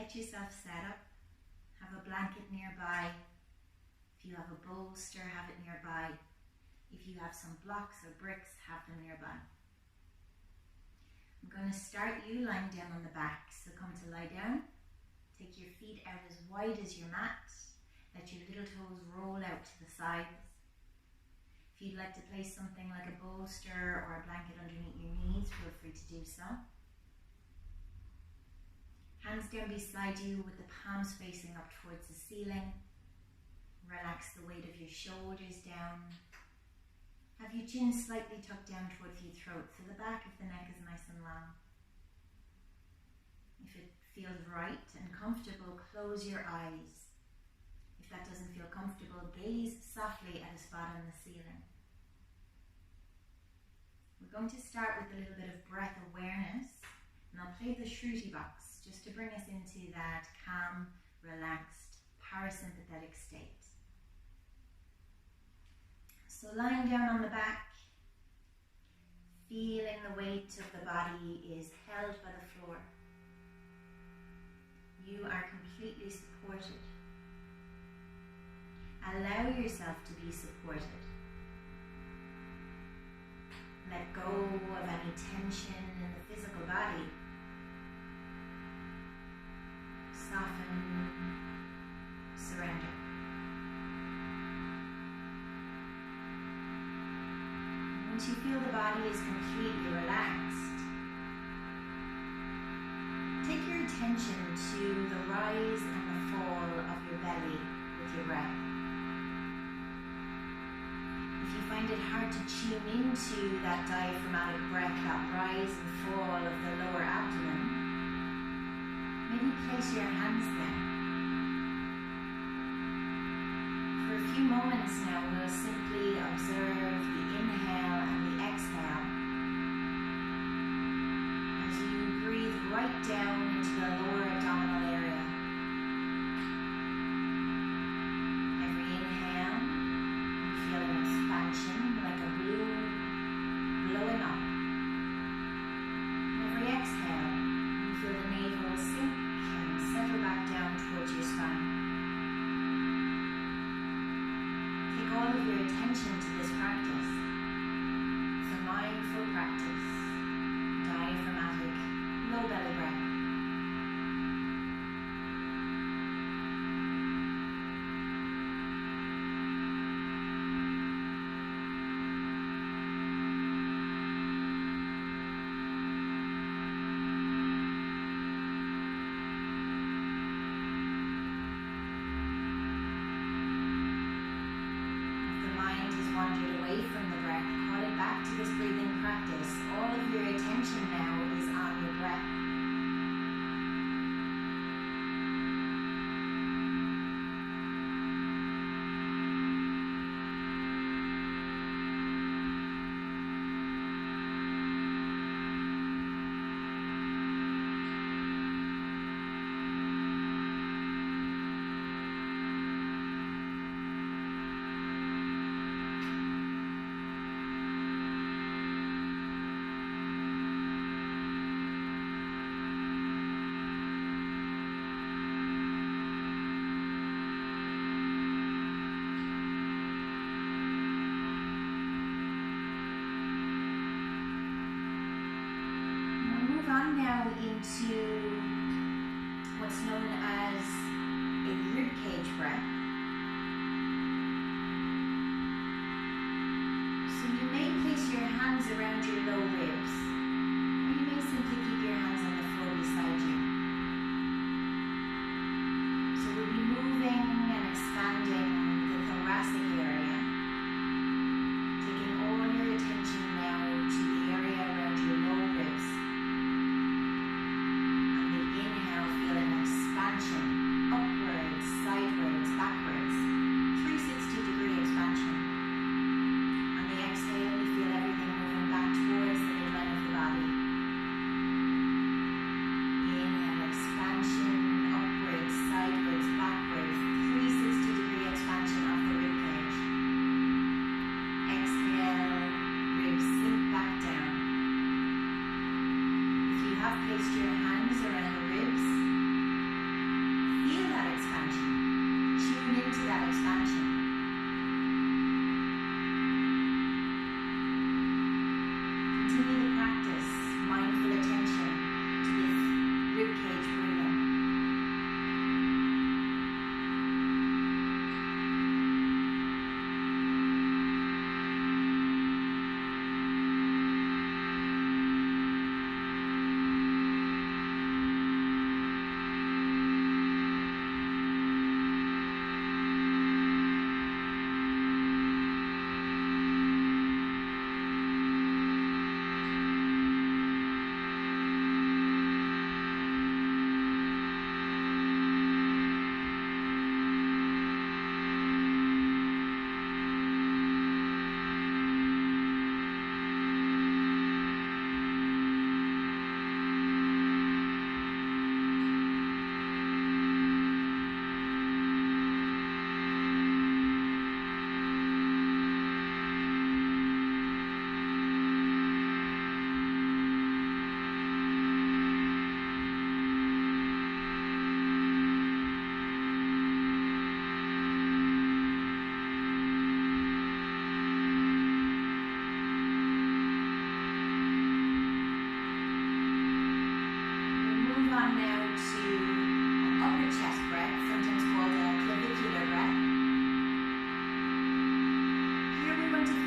get yourself set up. Have a blanket nearby. If you have a bolster, have it nearby. If you have some blocks or bricks, have them nearby. I'm going to start you lying down on the back. So come to lie down. Take your feet out as wide as your mat. Let your little toes roll out to the sides. If you'd like to place something like a bolster or a blanket underneath your knees, feel free to do so. Hands down beside you with the palms facing up towards the ceiling. Relax the weight of your shoulders down. Have your chin slightly tucked down towards your throat so the back of the neck is nice and long. If it feels right and comfortable, close your eyes. If that doesn't feel comfortable, gaze softly at a spot on the ceiling. We're going to start with a little bit of breath awareness, and I'll play the Shruti box just to bring us into that calm, relaxed, parasympathetic state. So lying down on the back, feeling the weight of the body is held by the floor. You are completely supported. Allow yourself to be supported. Let go of any tension in the physical body. Soften, surrender. Once you feel the body is completely relaxed, take your attention to the rise and the fall of your belly with your breath. If you find it hard to tune into that diaphragmatic breath, that rise and fall of the lower abdomen, maybe place your hands there. For a few moments now, we'll simply observe the inhale and the exhale as you breathe right down into the lower abdominal area. Every inhale, you feel an expansion like a balloon blowing up. Every exhale, you feel the navel sink and settle back down towards your spine. Take all of your attention to this practice. It's a mindful practice, diaphragmatic, low belly breath. Wandered away from the breath, call it back to this breathing practice. All of your attention now is on your breath. Now into what's known as a rib cage breath. So you may place your hands around your low ribs, or you may simply keep your hands on the floor beside you. So we'll be moving and expanding the thoracic area, taking all your attention now to the area around your low ribs. Expansion, upwards, sideways, backwards, 360-degree expansion. On the exhale, you feel everything moving back towards the midline of the body. Inhale, expansion, upwards, sideways, backwards, 360-degree expansion of the rib cage. Exhale, ribs sink back down. If you have placed your hands around the ribs, that expansion. Continue to practice mindful attention to this ribcage breathing.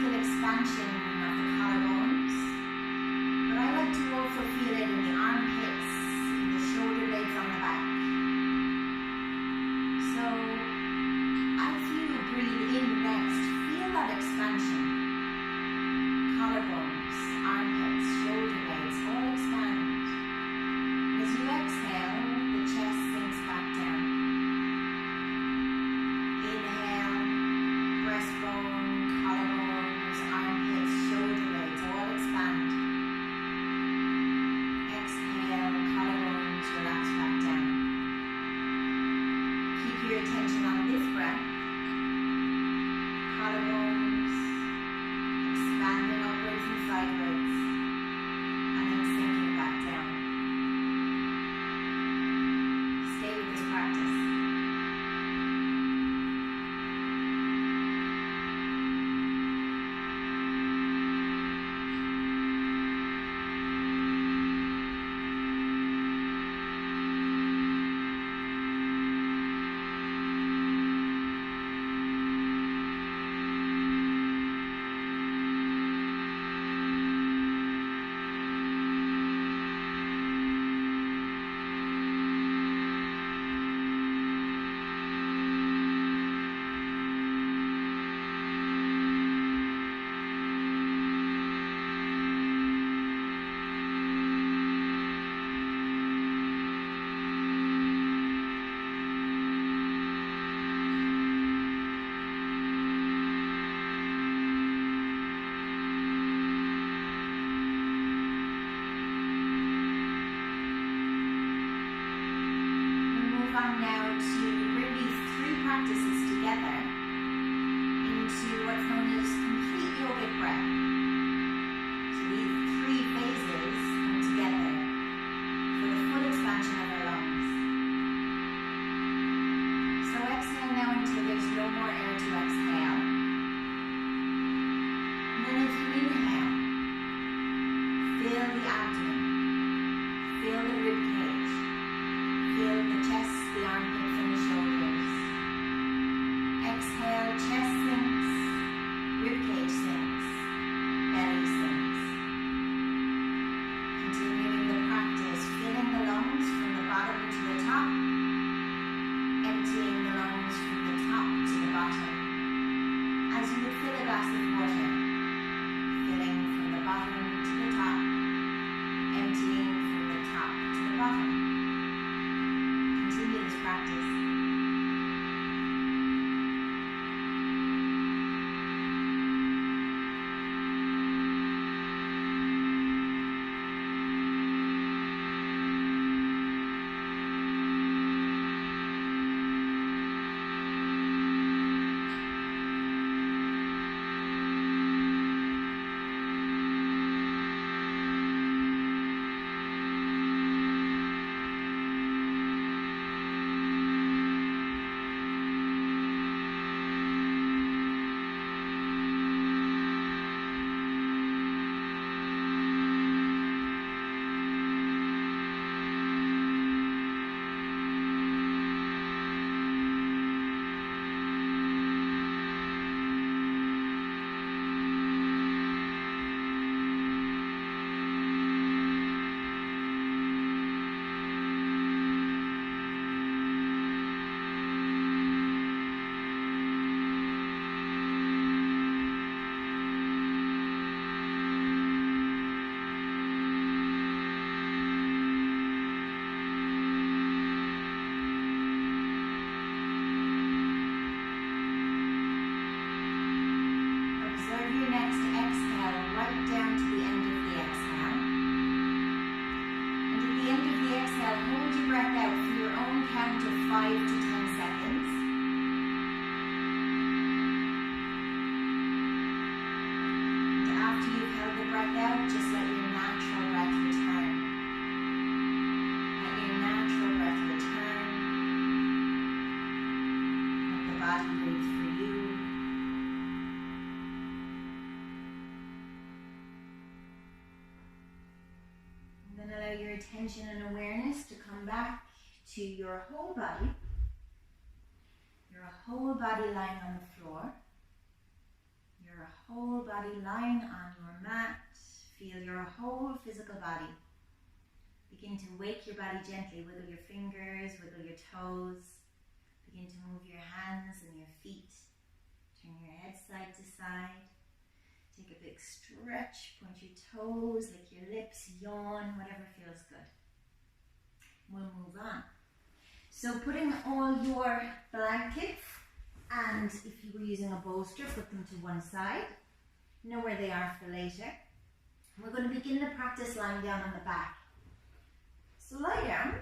Expansion of the collarbones, but I like to also feel it in the armpits, in the shoulder blades on the back. So as you breathe in next, feel that expansion. Collarbones, armpits, shoulder blades all expand. As you exhale, the chest sinks back down. Inhale, breastbone, collarbone, armpits, shoulder blades, all expand. Exhale, collarbones, relax back down. Keep your attention on this breath. Collarbones, expanding upwards and sideways, and then sinking back down. Stay with this practice. Now to bring these three practices together into what's known as complete yogic breath. So these three phases come together for the full expansion of our lungs. So exhale now until there's no more air to exhale. And then as you inhale, fill the abdomen, fill the rib cage, fill the chest, the armpits and the shoulders. 5 to 10 seconds. And after you've held the breath out, just let your natural breath return. Let your natural breath return. Let the body breathe for you. And then allow your attention and awareness to come back to your whole body. Your whole body lying on the floor. Your whole body lying on your mat. Feel your whole physical body. Begin to wake your body gently. Wiggle your fingers, wiggle your toes. Begin to move your hands and your feet. Turn your head side to side. Take a big stretch, point your toes, lick your lips, yawn, whatever feels good. We'll move on. So putting all your blankets, and if you were using a bolster, put them to one side. Know where they are for later. We're going to begin the practice lying down on the back. So lie down,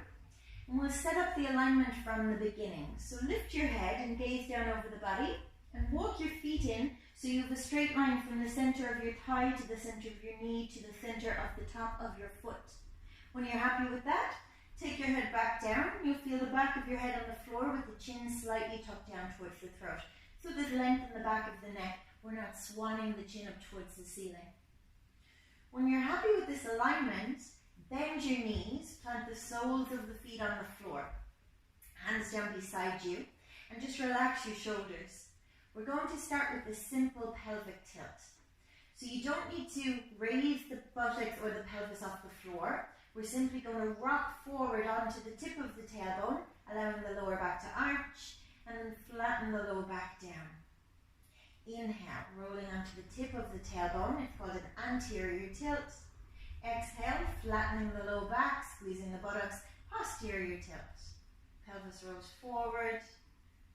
and we'll set up the alignment from the beginning. So lift your head and gaze down over the body, and walk your feet in so you have a straight line from the center of your thigh to the center of your knee to the center of the top of your foot. When you're happy with that, take your head back down. You'll feel the back of your head on the floor with the chin slightly tucked down towards the throat. So there's length in the back of the neck. We're not swanning the chin up towards the ceiling. When you're happy with this alignment, bend your knees, plant the soles of the feet on the floor. Hands down beside you, and just relax your shoulders. We're going to start with a simple pelvic tilt. So you don't need to raise the buttocks or the pelvis off the floor. We're simply going to rock forward onto the tip of the tailbone, allowing the lower back to arch, and then flatten the lower back down. Inhale, rolling onto the tip of the tailbone. It's called an anterior tilt. Exhale, flattening the low back, squeezing the buttocks, posterior tilt. Pelvis rolls forward,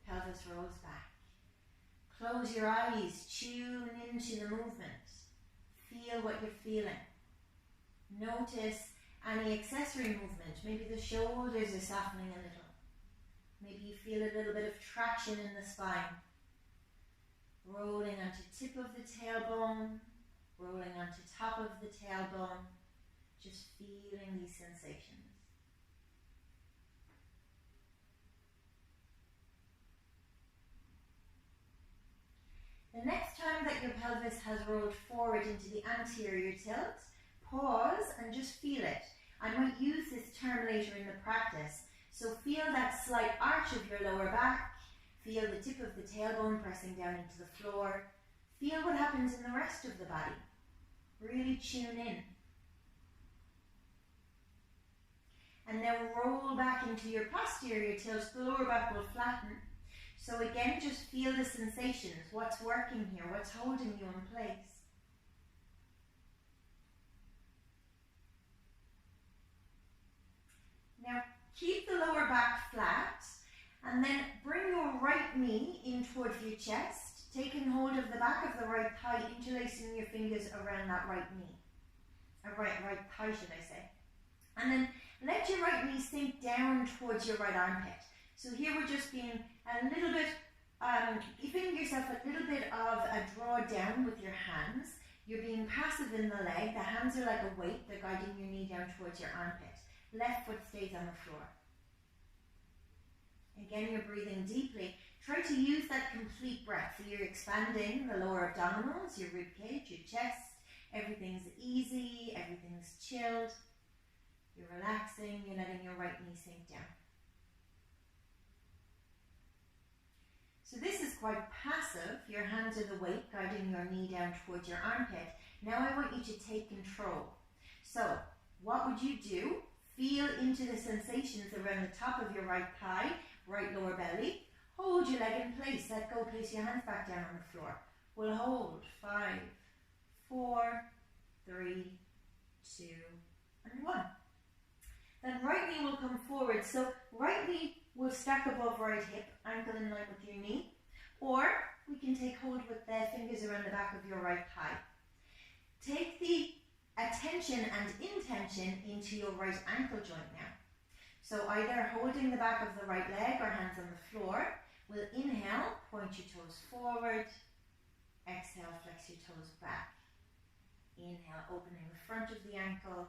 pelvis rolls back. Close your eyes, tune into the movement. Feel what you're feeling. Notice any accessory movement. Maybe the shoulders are softening a little. Maybe you feel a little bit of traction in the spine. Rolling onto tip of the tailbone, rolling onto top of the tailbone. Just feeling these sensations. The next time that your pelvis has rolled forward into the anterior tilt, pause and just feel it. I might use this term later in the practice. So feel that slight arch of your lower back. Feel the tip of the tailbone pressing down into the floor. Feel what happens in the rest of the body. Really tune in. And now roll back into your posterior tilt. The lower back will flatten. So again, just feel the sensations. What's working here? What's holding you in place? Now, keep the lower back flat, and then bring your right knee in towards your chest, taking hold of the back of the right thigh, interlacing your fingers around that right knee. Right thigh, should I say. And then let your right knee sink down towards your right armpit. So here we're just being a little bit, giving yourself a little bit of a draw down with your hands. You're being passive in the leg. The hands are like a weight. They're guiding your knee down towards your armpit. Left foot stays on the floor. Again, you're breathing deeply. Try to use that complete breath. So you're expanding the lower abdominals, your rib cage, your chest. Everything's easy. Everything's chilled. You're relaxing. You're letting your right knee sink down. So this is quite passive. Your hands are the weight guiding your knee down towards your armpit. Now I want you to take control. So what would you do? Feel into the sensations around the top of your right thigh, right lower belly. Hold your leg in place. Let go. Place your hands back down on the floor. We'll hold. 5, 4, 3, 2, and 1. Then right knee will come forward. So right knee will stack above right hip, ankle in line with your knee. Or we can take hold with the fingers around the back of your right thigh. Take the attention and intention into your right ankle joint now. So either holding the back of the right leg or hands on the floor. We'll inhale, point your toes forward. Exhale, flex your toes back. Inhale, opening the front of the ankle.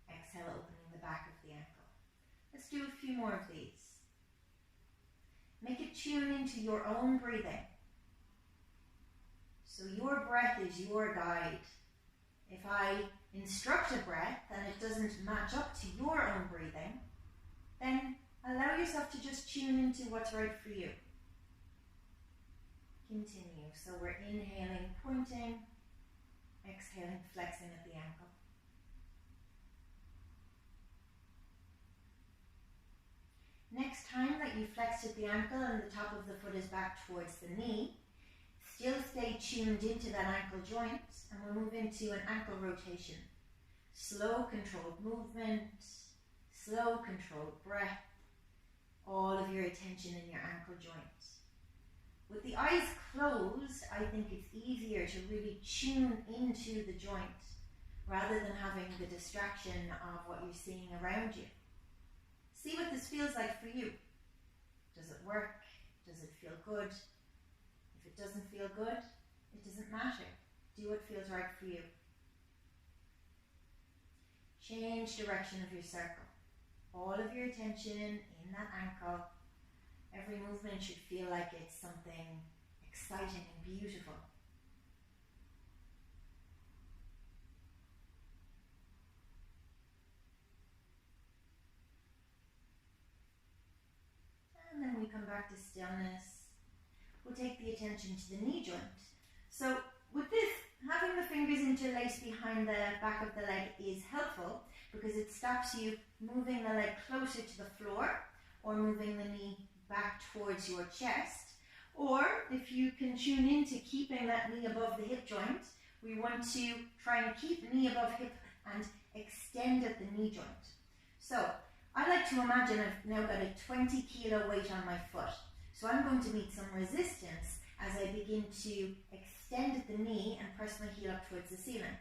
Exhale, opening the back of the ankle. Let's do a few more of these. Make it tune into your own breathing. So your breath is your guide. If I instruct a breath and it doesn't match up to your own breathing, then allow yourself to just tune into what's right for you. Continue. So we're inhaling, pointing, exhaling, flexing at the ankle. Next time that you flex at the ankle and the top of the foot is back towards the knee, still stay tuned into that ankle joint, and we'll move into an ankle rotation. Slow, controlled movement, slow, controlled breath, all of your attention in your ankle joint. With the eyes closed, I think it's easier to really tune into the joint rather than having the distraction of what you're seeing around you. See what this feels like for you. Does it work? Does it feel good? If it doesn't feel good, it doesn't matter. Do what feels right for you. Change direction of your circle. All of your attention in that ankle. Every movement should feel like it's something exciting and beautiful. And then we come back to stillness. We'll take the attention to the knee joint. So with this, having the fingers interlaced behind the back of the leg is helpful because it stops you moving the leg closer to the floor or moving the knee back towards your chest. Or if you can tune into keeping that knee above the hip joint, we want to try and keep knee above hip and extend at the knee joint. So I like to imagine I've now got a 20 kilo weight on my foot. So I'm going to meet some resistance as I begin to extend at the knee and press my heel up towards the ceiling.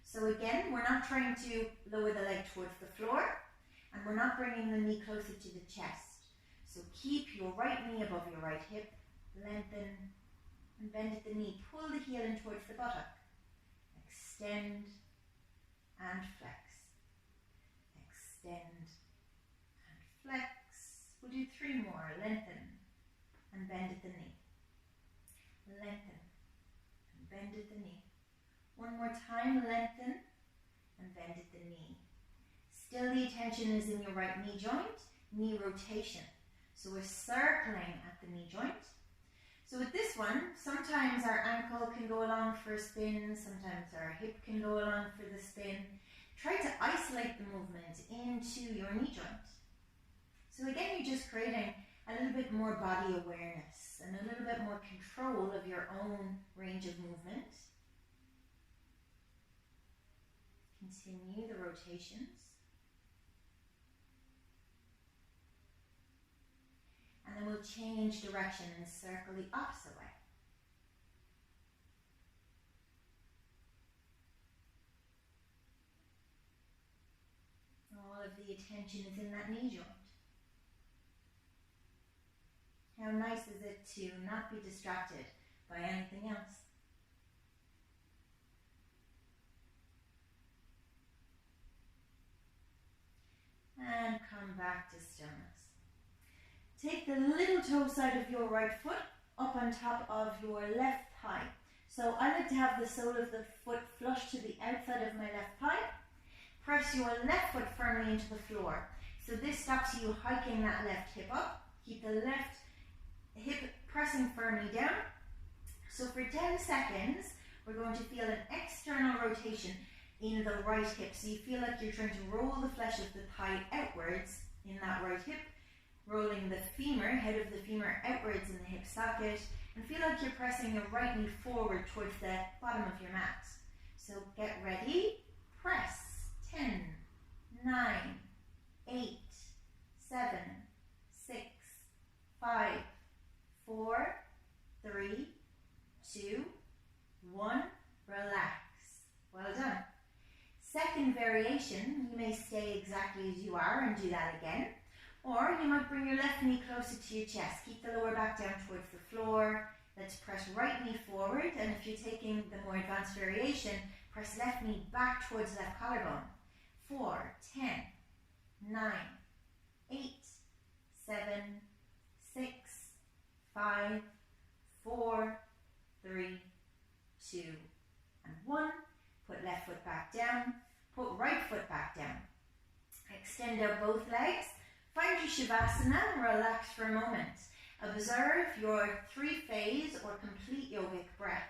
So again, we're not trying to lower the leg towards the floor, and we're not bringing the knee closer to the chest. So keep your right knee above your right hip, lengthen and bend at the knee. Pull the heel in towards the buttock. Extend and flex. Extend and flex. We'll do 3 more. Lengthen and bend at the knee. Lengthen and bend at the knee. 1 more time. Lengthen and bend at the knee. Still the attention is in your right knee joint. Knee rotation. So we're circling at the knee joint. So with this one, sometimes our ankle can go along for a spin, sometimes our hip can go along for the spin. Try to isolate the movement into your knee joint. So again, you're just creating a little bit more body awareness and a little bit more control of your own range of movement. Continue the rotations. And then we'll change direction and circle the opposite way. All of the attention is in that knee joint. How nice is it to not be distracted by anything else? And come back to stillness. Take the little toe side of your right foot up on top of your left thigh. So I like to have the sole of the foot flush to the outside of my left thigh. Press your left foot firmly into the floor. So this stops you hiking that left hip up. Keep the left hip pressing firmly down. So for 10 seconds, we're going to feel an external rotation in the right hip. So you feel like you're trying to roll the flesh of the thigh outwards in that right hip. Rolling the femur, head of the femur outwards in the hip socket, and feel like you're pressing your right knee forward towards the bottom of your mat. So get ready, press. 10, 9, 8, 7, 6, 5, 4, 3, 2, 1, relax. Well done. Second variation, you may stay exactly as you are and do that again. Or you might bring your left knee closer to your chest. Keep the lower back down towards the floor. Let's press right knee forward, and if you're taking the more advanced variation, press left knee back towards left collarbone. 4, 10, 9, 8, 7, 6, 5, 4, 3, 2, and 1. Put left foot back down. Put right foot back down. Extend out both legs. Find your Shavasana and relax for a moment. Observe your 3-phase or complete yogic breath.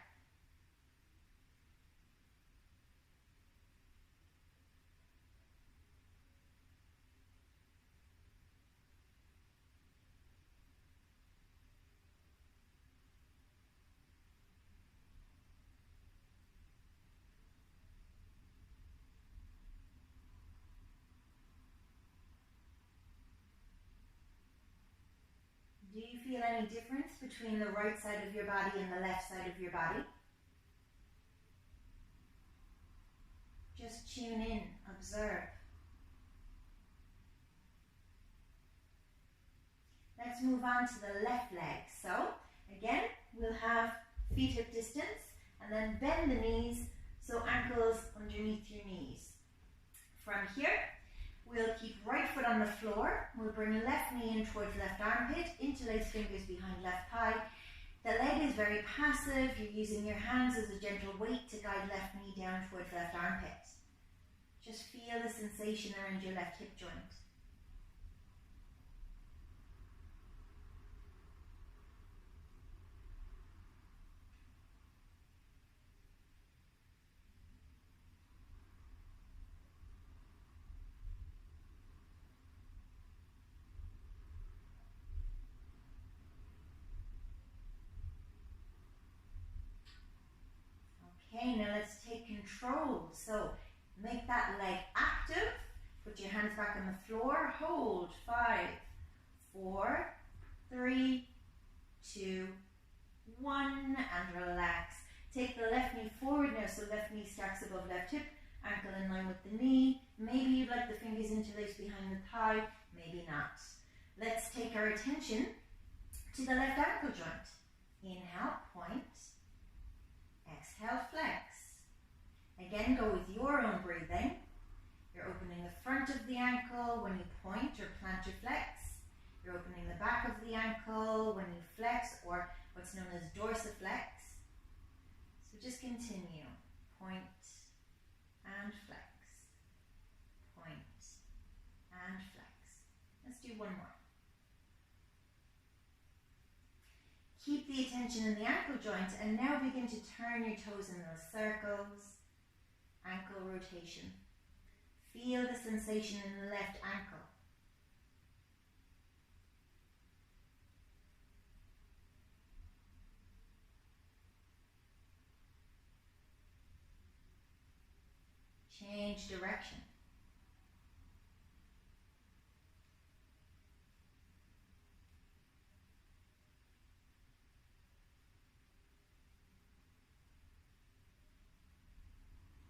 Do you feel any difference between the right side of your body and the left side of your body? Just tune in, observe. Let's move on to the left leg. So, again, we'll have feet hip distance and then bend the knees so ankles underneath your knees. From here, we'll keep right foot on the floor. We'll bring left knee in towards left armpit, interlace fingers behind left thigh. The leg is very passive. You're using your hands as a gentle weight to guide left knee down towards left armpit. Just feel the sensation around your left hip joint. Okay, now let's take control. So make that leg active. Put your hands back on the floor. Hold. 5, 4, 3, 2, 1, and relax. Take the left knee forward now, so left knee stacks above left hip, ankle in line with the knee. Maybe you'd like the fingers interlaced behind the thigh, maybe not. Let's take our attention to the left ankle joint. Inhale, point. Exhale, flex. Again, go with your own breathing. You're opening the front of the ankle when you point or plant or flex. You're opening the back of the ankle when you flex, or what's known as dorsiflex. So just continue. Point and flex. Point and flex. Let's do one more. Keep the attention in the ankle joint and now begin to turn your toes in those circles. Ankle rotation. Feel the sensation in the left ankle. Change direction.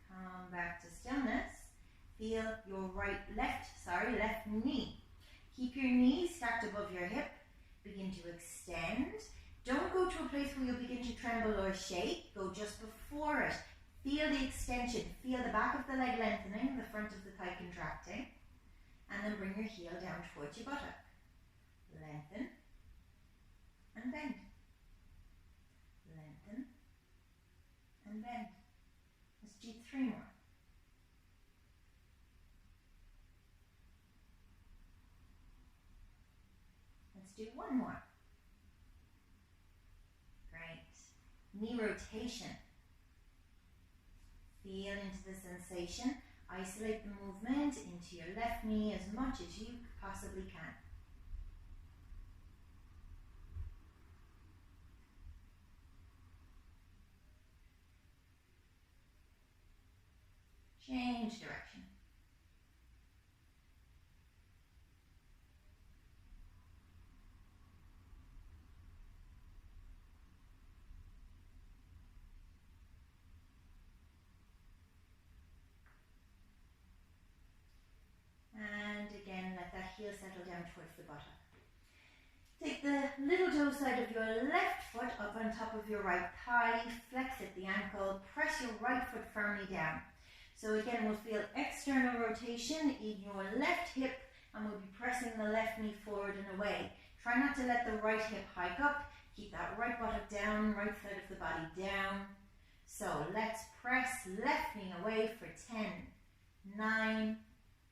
Come back to stillness. Feel your left knee. Keep your knees stacked above your hip. Begin to extend. Don't go to a place where you'll begin to tremble or shake. Go just before it. Feel the extension. Feel the back of the leg lengthening, the front of the thigh contracting. And then bring your heel down towards your buttock. Lengthen and bend. Lengthen and bend. Let's do 3 more. Let's do 1 more. Great. Knee rotation. Feel into the sensation. Isolate the movement into your left knee as much as you possibly can. Change direction. And again, let that heel heel settle down towards the buttock. Take the little toe side of your left foot up on top of your right thigh, flex at the ankle, press your right foot firmly down. So again, we'll feel external rotation in your left hip, and we'll be pressing the left knee forward and away. Try not to let the right hip hike up. Keep that right buttock down, right side of the body down. So let's press left knee away for 10, 9,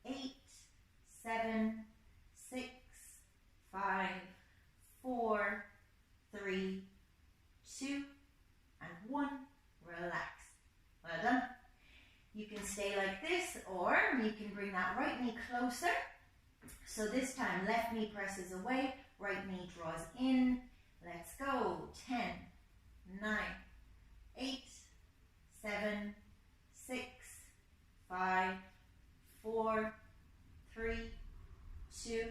8, 7, 6, 5, 4, 3, 2, and 1. Relax. Well done. You can stay like this, or you can bring that right knee closer. So this time, left knee presses away, right knee draws in. Let's go. 10, 9, 8, 7, 6, 5, 4, 3, 2,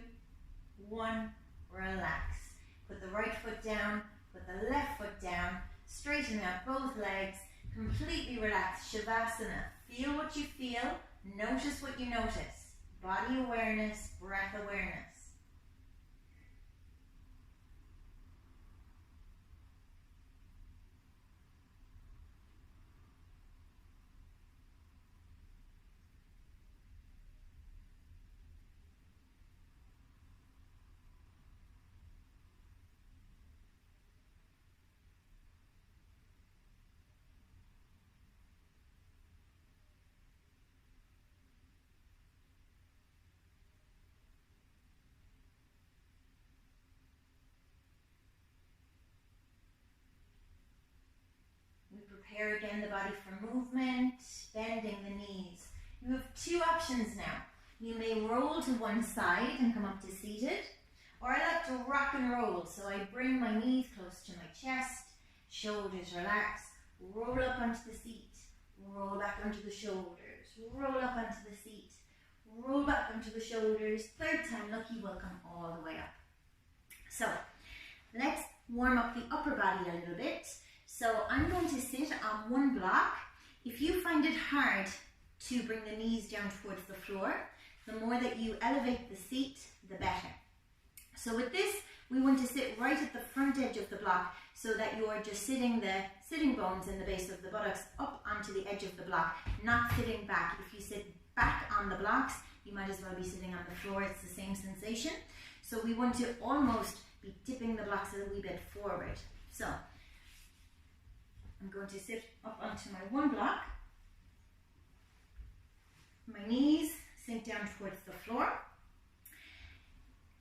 1. Relax. Put the right foot down, put the left foot down, straighten out both legs, completely relax. Shavasana. Feel what you feel, notice what you notice. Body awareness, breath awareness. Prepare again the body for movement, bending the knees. You have two options now. You may roll to one side and come up to seated, or I like to rock and roll. So I bring my knees close to my chest, shoulders relax, roll up onto the seat, roll back onto the shoulders, roll up onto the seat, roll back onto the shoulders. Third time lucky will come all the way up. So let's warm up the upper body a little bit. So I'm going to sit on one block. If you find it hard to bring the knees down towards the floor, the more that you elevate the seat, the better. So with this, we want to sit right at the front edge of the block so that you're just sitting the sitting bones in the base of the buttocks up onto the edge of the block, not sitting back. If you sit back on the blocks, you might as well be sitting on the floor. It's the same sensation. So we want to almost be tipping the blocks a wee bit forward. So I'm going to sit up onto my one block. My knees sink down towards the floor.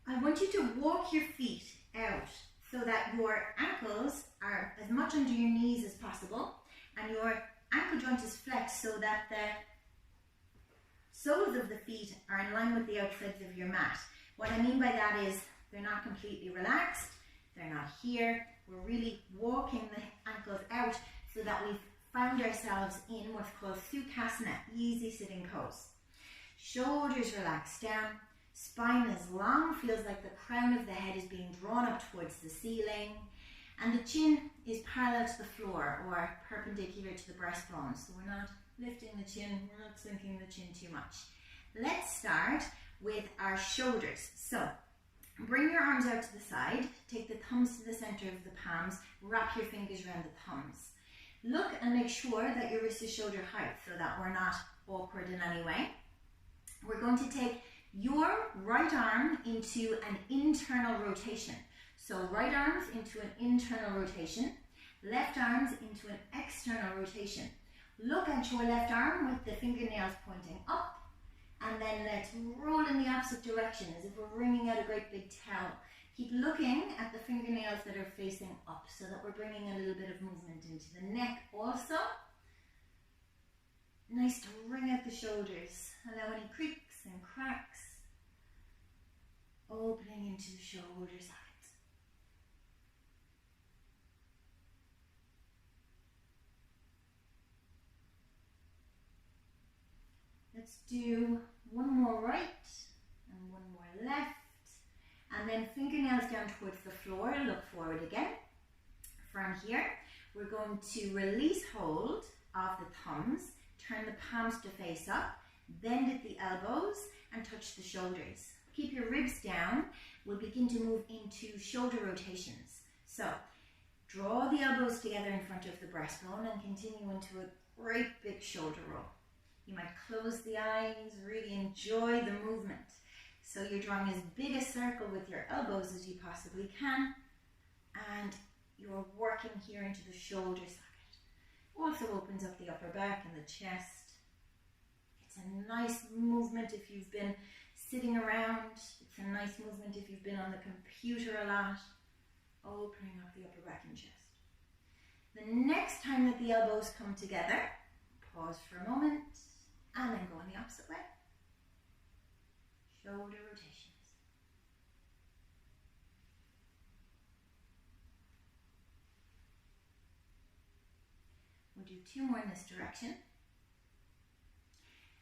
I want you to walk your feet out so that your ankles are as much under your knees as possible, and your ankle joint is flexed so that the soles of the feet are in line with the outsides of your mat. What I mean by that is they're not completely relaxed, they're not here. We're really walking the ankles out so that we've found ourselves in what's called Sukhasana, easy sitting pose. Shoulders relaxed down, spine is long, feels like the crown of the head is being drawn up towards the ceiling, and the chin is parallel to the floor or perpendicular to the breastbone. So we're not lifting the chin, we're not sinking the chin too much. Let's start with our shoulders. So bring your arms out to the side, take the thumbs to the center of the palms, wrap your fingers around the thumbs. Look and make sure that your wrist is shoulder height so that we're not awkward in any way. We're going to take your right arm into an internal rotation. So right arms into an internal rotation, left arms into an external rotation. Look at your left arm with the fingernails pointing up, and then let's roll in the opposite direction as if we're wringing out a great big towel. Keep looking at the fingernails that are facing up so that we're bringing a little bit of movement into the neck also. Nice to wring out the shoulders. Allow any creaks and cracks. Opening into the shoulder sides. Let's do one more right and one more left. And then fingernails down towards the floor, look forward again. From here, we're going to release hold of the thumbs, turn the palms to face up, bend at the elbows and touch the shoulders. keep your ribs down. We'll begin to move into shoulder rotations. So draw the elbows together in front of the breastbone and continue into a great big shoulder roll. You might close the eyes, really enjoy the movement. So you're drawing as big a circle with your elbows as you possibly can, and you're working here into the shoulder socket. Also opens up the upper back and the chest. It's a nice movement if you've been sitting around. It's a nice movement if you've been on the computer a lot. Opening up the upper back and chest. The next time that the elbows come together, pause for a moment and then go in the opposite way. Shoulder rotations. We'll do 2 more in this direction.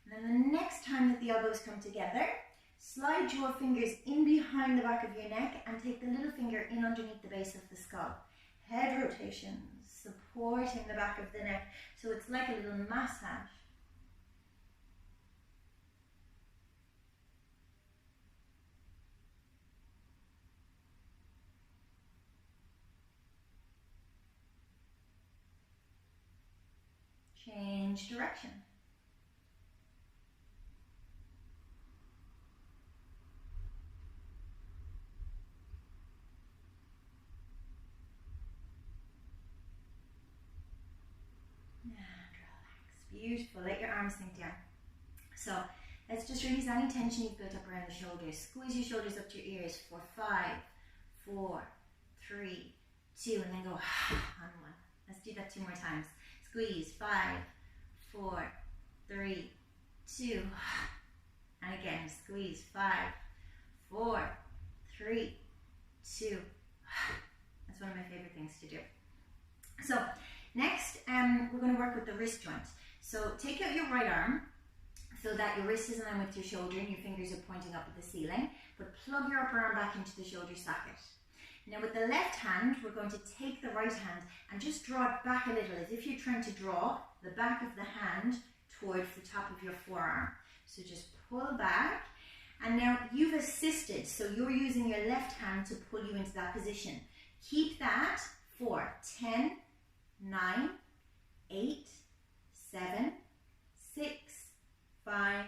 And then the next time that the elbows come together, slide your fingers in behind the back of your neck and take the little finger in underneath the base of the skull. Head rotations, supporting the back of the neck, so it's like a little massage. Change direction. And relax. Beautiful. Let your arms sink down. So let's just release any tension you've built up around the shoulders. Squeeze your shoulders up to your ears for 5, 4, 3, 2, and then go on 1. Let's do that 2 more times. Squeeze, 5, 4, 3, 2, and again, squeeze, 5, 4, 3, 2. That's one of my favorite things to do. So next, we're going to work with the wrist joint. So take out your right arm so that your wrist is in line with your shoulder and your fingers are pointing up at the ceiling, but plug your upper arm back into the shoulder socket. Now with the left hand, we're going to take the right hand and just draw it back a little, as if you're trying to draw the back of the hand towards the top of your forearm. So just pull back, and now you've assisted, so you're using your left hand to pull you into that position. Keep that for 10, 9, 8, 7, 6, 5,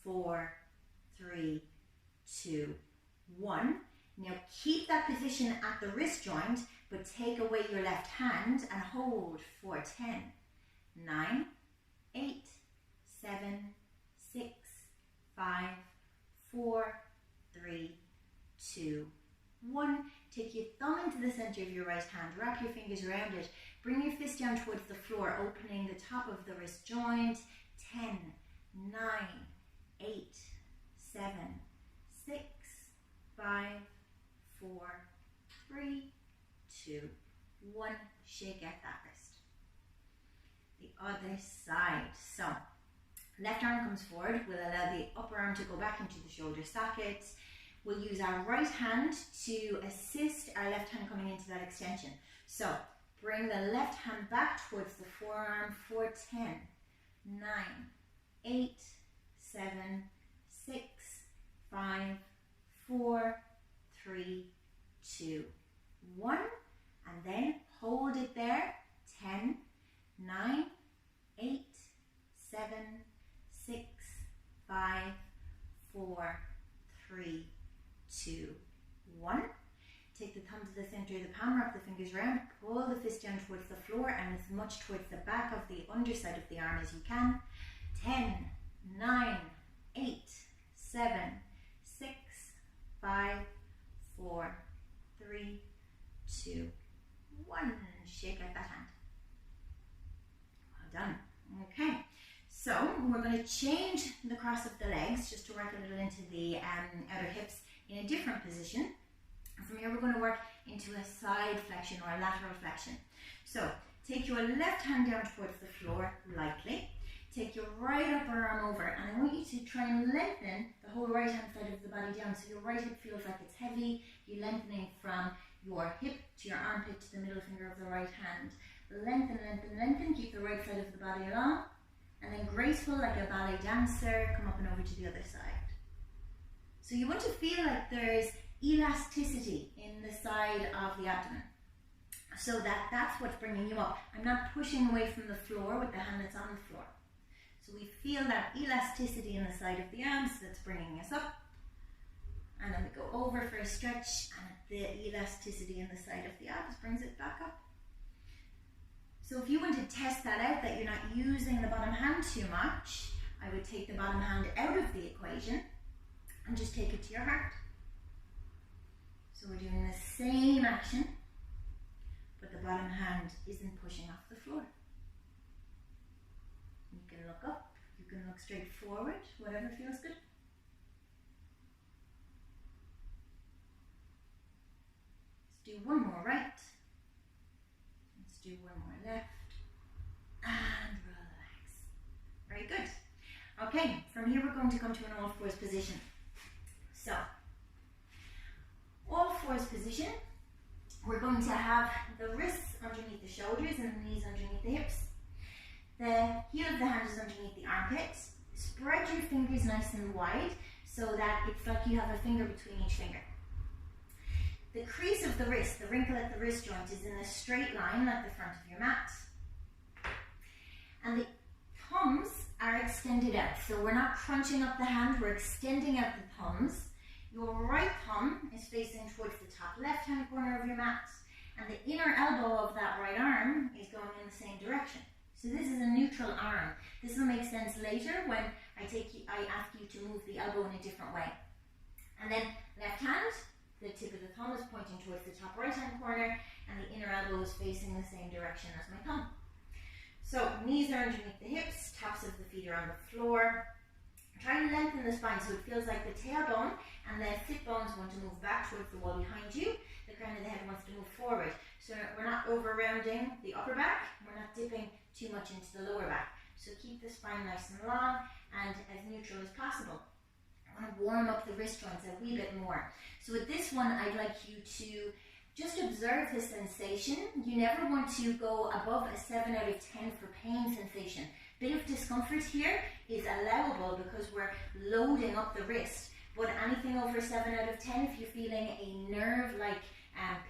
4, 3, 2, 1. Now keep that position at the wrist joint, but take away your left hand and hold for 10, 9, 8, 7, 6, 5, 4, 3, 2, 1. Take your thumb into the center of your right hand, wrap your fingers around it, bring your fist down towards the floor, opening the top of the wrist joint. 10, 9, 8, 7, 6, 5, 4, 3, 2, 1. Shake out that wrist. The other side. So, left arm comes forward. We'll allow the upper arm to go back into the shoulder socket. We'll use our right hand to assist our left hand coming into that extension. So, bring the left hand back towards the forearm for 10, 9, 8, 7, 6, 5, 4, 3, 2, 1, and then hold it there. 10, 9, 8, 7, 6, 5, 4, 3, 2, 1. Take the thumb to the center of the palm, wrap the fingers around, pull the fist down towards the floor and as much towards the back of the underside of the arm as you can. 10, 9, 8, 7, 6, 5, 4, 3, 2, 1. Shake out that hand. Well done. Okay, so we're going to change the cross of the legs just to work a little into the outer hips in a different position. From here we're going to work into a side flexion or a lateral flexion. So take your left hand down towards the floor lightly. Take your right upper arm over, and I want you to try and lengthen the whole right hand side of the body down, so your right hip feels like it's heavy. You're lengthening from your hip to your armpit to the middle finger of the right hand. Lengthen, lengthen, lengthen. Keep the right side of the body long, and then graceful like a ballet dancer, come up and over to the other side. So you want to feel like there's elasticity in the side of the abdomen. So that's what's bringing you up. I'm not pushing away from the floor with the hand that's on the floor. So we feel that elasticity in the side of the arms that's bringing us up. And then we go over for a stretch, and the elasticity in the side of the abs brings it back up. So if you want to test that out, that you're not using the bottom hand too much, I would take the bottom hand out of the equation and just take it to your heart. So we're doing the same action, but the bottom hand isn't pushing off the floor. You can look up, you can look straight forward, whatever feels good. Let's do one more right. Let's do one more left. And relax. Very good. Okay, from here we're going to come to an all fours position. So, all fours position, we're going to have the wrists underneath the shoulders and the knees underneath the hips. The heel of the hand is underneath the armpits. Spread your fingers nice and wide so that it's like you have a finger between each finger. The crease of the wrist, the wrinkle at the wrist joint, is in a straight line like the front of your mat. And the thumbs are extended out. So we're not crunching up the hand, we're extending out the thumbs. Your right thumb is facing towards the top left-hand corner of your mat, and the inner elbow of that right arm is going in the same direction. So this is a neutral arm. This will make sense later when I ask you to move the elbow in a different way. And then left hand, the tip of the thumb is pointing towards the top right-hand corner, and the inner elbow is facing the same direction as my thumb. So knees are underneath the hips, tops of the feet are on the floor. Try and lengthen the spine so it feels like the tailbone and the sit bones want to move back towards the wall behind you. The crown of the head wants to move forward. So we're not over rounding the upper back, we're not dipping too much into the lower back. So keep the spine nice and long and as neutral as possible. I want to warm up the wrist joints a wee bit more. So with this one, I'd like you to just observe the sensation. You never want to go above a 7 out of 10 for pain sensation. Bit of discomfort here is allowable because we're loading up the wrist. But anything over 7 out of 10, if you're feeling a nerve-like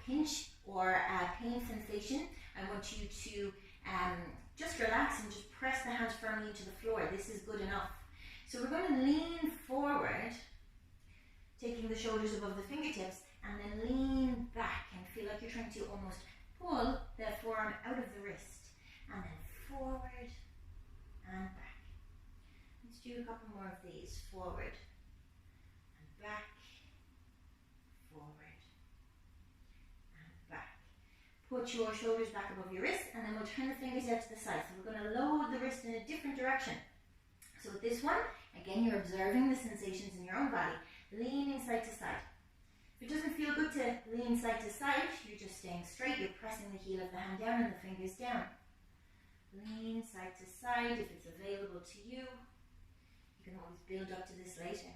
pinch or a pain sensation, I want you to just relax and just press the hands firmly into the floor. This is good enough. So we're going to lean forward, taking the shoulders above the fingertips, and then lean back and feel like you're trying to almost pull the forearm out of the wrist. And then forward and back. Let's do a couple more of these. Forward and back, forward and back. Put your shoulders back above your wrists, and then we'll turn the fingers out to the side. So we're going to load the wrist in a different direction. So with this one, again, you're observing the sensations in your own body, leaning side to side. If it doesn't feel good to lean side to side, you're just staying straight, you're pressing the heel of the hand down and the fingers down. Lean side to side if it's available to you. You can always build up to this later.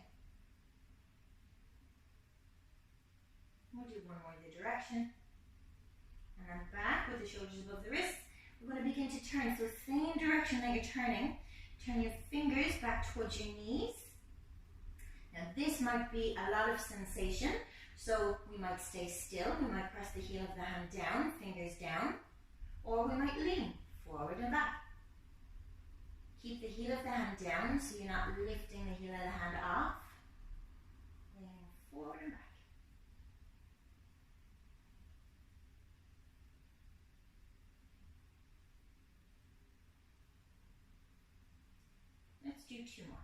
We'll do one more in the direction. And then back with the shoulders above the wrists. We're going to begin to turn. So same direction that you're turning. Turn your fingers back towards your knees. Now this might be a lot of sensation, so we might stay still. We might press the heel of the hand down, fingers down, or we might lean forward and back. Keep the heel of the hand down so you're not lifting the heel of the hand off. Leaning forward and back. Let's do 2 more.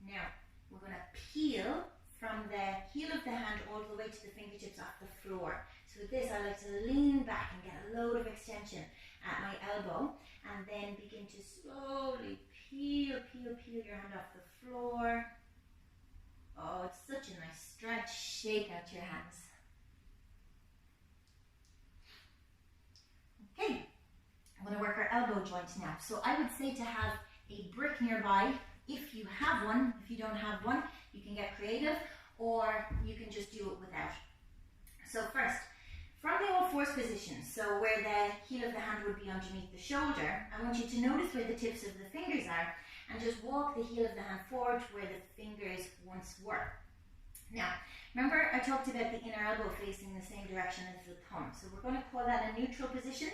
Now, we're going to peel from the heel of the hand all the way to the fingertips off the floor. So with this, I like to lean back and get a load of extension at my elbow, and then begin to slowly peel your hand off the floor. Oh, it's such a nice stretch. Shake out your hands. Okay. I'm going to work our elbow joint now. So I would say to have a brick nearby if you have one. If you don't have one, you can get creative, or you can just do it without. So first, from the all fours position, so where the heel of the hand would be underneath the shoulder, I want you to notice where the tips of the fingers are, and just walk the heel of the hand forward to where the fingers once were. Now, remember I talked about the inner elbow facing the same direction as the thumb, so we're going to call that a neutral position,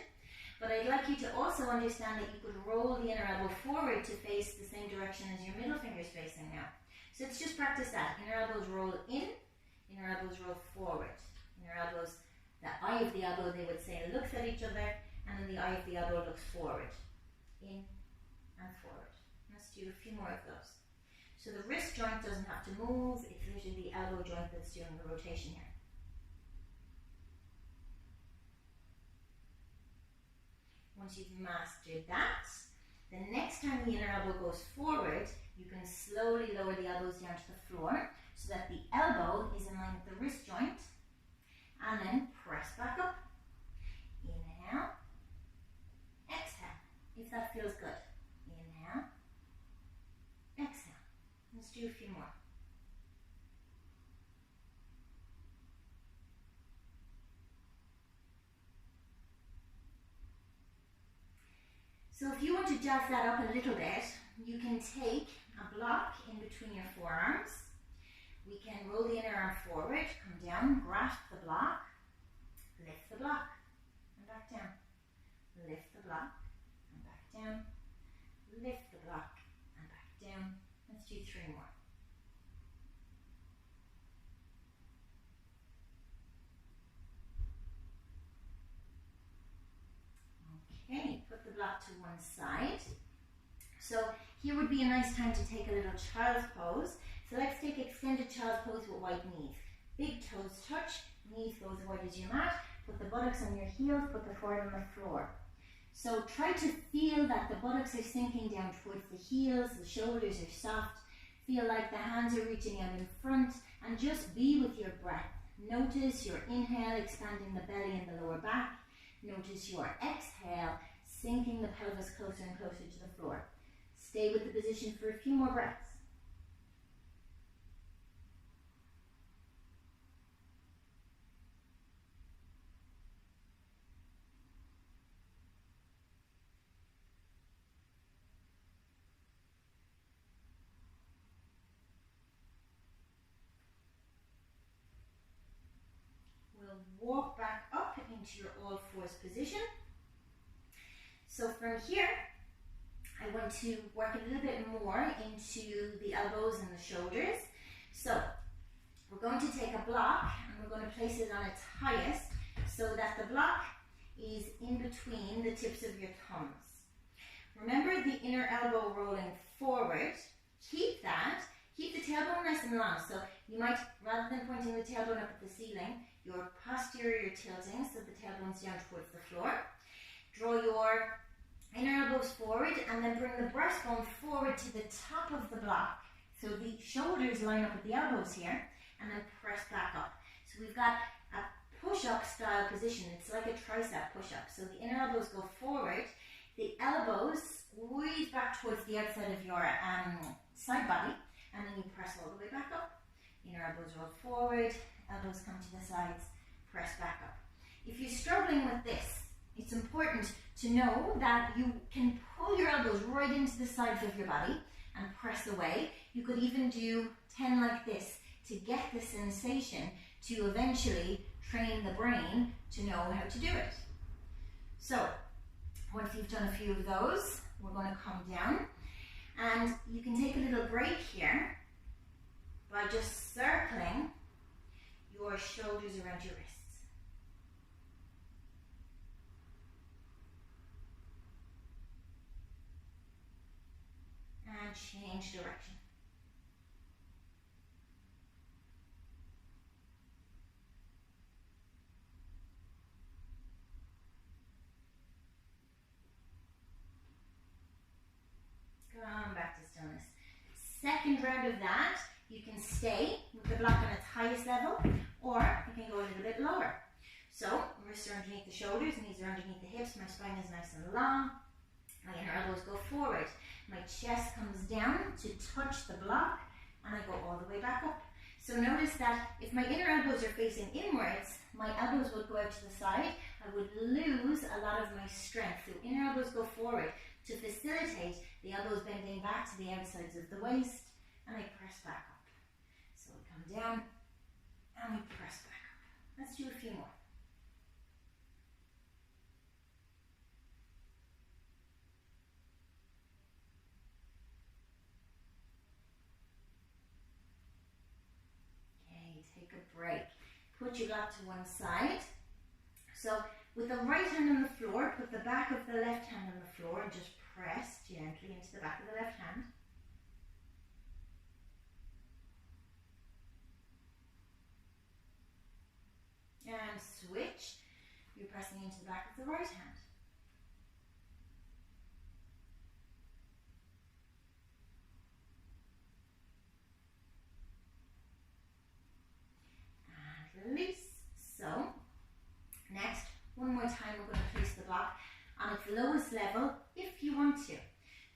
but I'd like you to also understand that you could roll the inner elbow forward to face the same direction as your middle finger is facing now. So let's just practice that. Inner elbows roll in, inner elbows roll forward. Inner elbows, the eye of the elbow, they would say, looks at each other, and then the eye of the elbow looks forward. In and forward. Let's do a few more of those. So the wrist joint doesn't have to move, it's literally the elbow joint that's doing the rotation here. Once you've mastered that, the next time the inner elbow goes forward, you can slowly lower the elbows down to the floor so that the elbow is in line with the wrist joint, and then press back up. Inhale, exhale, if that feels good. Inhale, exhale. Let's do a few more. So if you want to jazz that up a little bit, you can take a block in between your forearms. We can roll the inner arm forward, come down, grasp the block, lift the block, and back down. Lift the block, and back down. Lift the block, and back down. Let's do 3 more. Okay, put the block to one side. So here would be a nice time to take a little child's pose. So let's take extended child's pose with wide knees. Big toes touch, knees go as wide as your mat. Put the buttocks on your heels, put the forehead on the floor. So try to feel that the buttocks are sinking down towards the heels, the shoulders are soft. Feel like the hands are reaching out in front, and just be with your breath. Notice your inhale, expanding the belly and the lower back. Notice your exhale, sinking the pelvis closer and closer to the floor. Stay with the position for a few more breaths. We'll walk back up into your all fours position. So from here, I want to work a little bit more into the elbows and the shoulders. So we're going to take a block and we're going to place it on its highest so that the block is in between the tips of your thumbs. Remember the inner elbow rolling forward. Keep that. Keep the tailbone nice and long. So you might, rather than pointing the tailbone up at the ceiling, your posterior tilting so the tailbone's down towards the floor. Draw your inner elbows forward and then bring the breastbone forward to the top of the block. So the shoulders line up with the elbows here, and then press back up. So we've got a push-up style position. It's like a tricep push-up. So the inner elbows go forward, the elbows squeeze back towards the outside of your side body, and then you press all the way back up. Inner elbows roll forward, elbows come to the sides, press back up. If you're struggling with this, it's important to know that you can pull your elbows right into the sides of your body and press away. You could even do 10 like this to get the sensation to eventually train the brain to know how to do it. So once you've done a few of those, we're going to come down, and you can take a little break here by just circling your shoulders around your wrists. And change direction. Come back to stillness. Second round of that, you can stay with the block on its highest level, or you can go a little bit lower. So, wrists are underneath the shoulders, knees are underneath the hips, my spine is nice and long, my inner elbows go forward, my chest comes down to touch the block, and I go all the way back up. So notice that if my inner elbows are facing inwards, my elbows would go out to the side, I would lose a lot of my strength. So inner elbows go forward To facilitate, the elbows bending back to the outsides of the waist, and I press back up. So we come down, and we press back up. Let's do a few more. Okay, take a break. Put your block to one side. So with the right hand on the floor, put the back of the left hand on the floor and just press gently into the back of the left hand. And switch. You're pressing into the back of the right hand. And release. So, next, one more time we're going to place the block on its lowest level if you want to.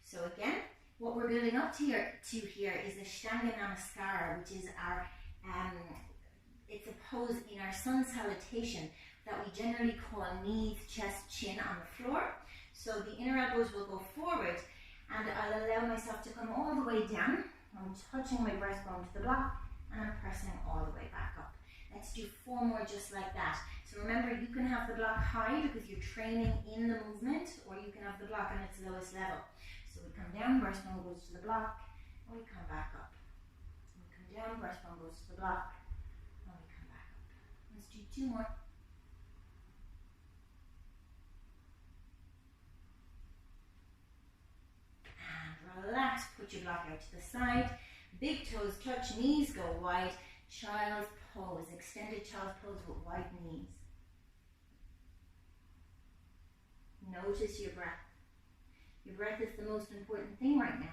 So again, what we're building up to here is the Namaskara, which is our it's a pose in our sun salutation that we generally call knees, chest, chin on the floor. So the inner elbows will go forward, and I'll allow myself to come all the way down. I'm touching my breastbone to the block, and I'm pressing all the way back up. Let's do 4 more just like that. So remember, you can have the block high because you're training in the movement, or you can have the block on its lowest level. So we come down, breastbone goes to the block, and we come back up. We come down, breastbone goes to the block, and we come back up. Let's do 2 more. And relax, put your block out to the side. Big toes touch, knees go wide. Child's pose, extended child's pose with wide knees. Notice your breath. Your breath is the most important thing right now.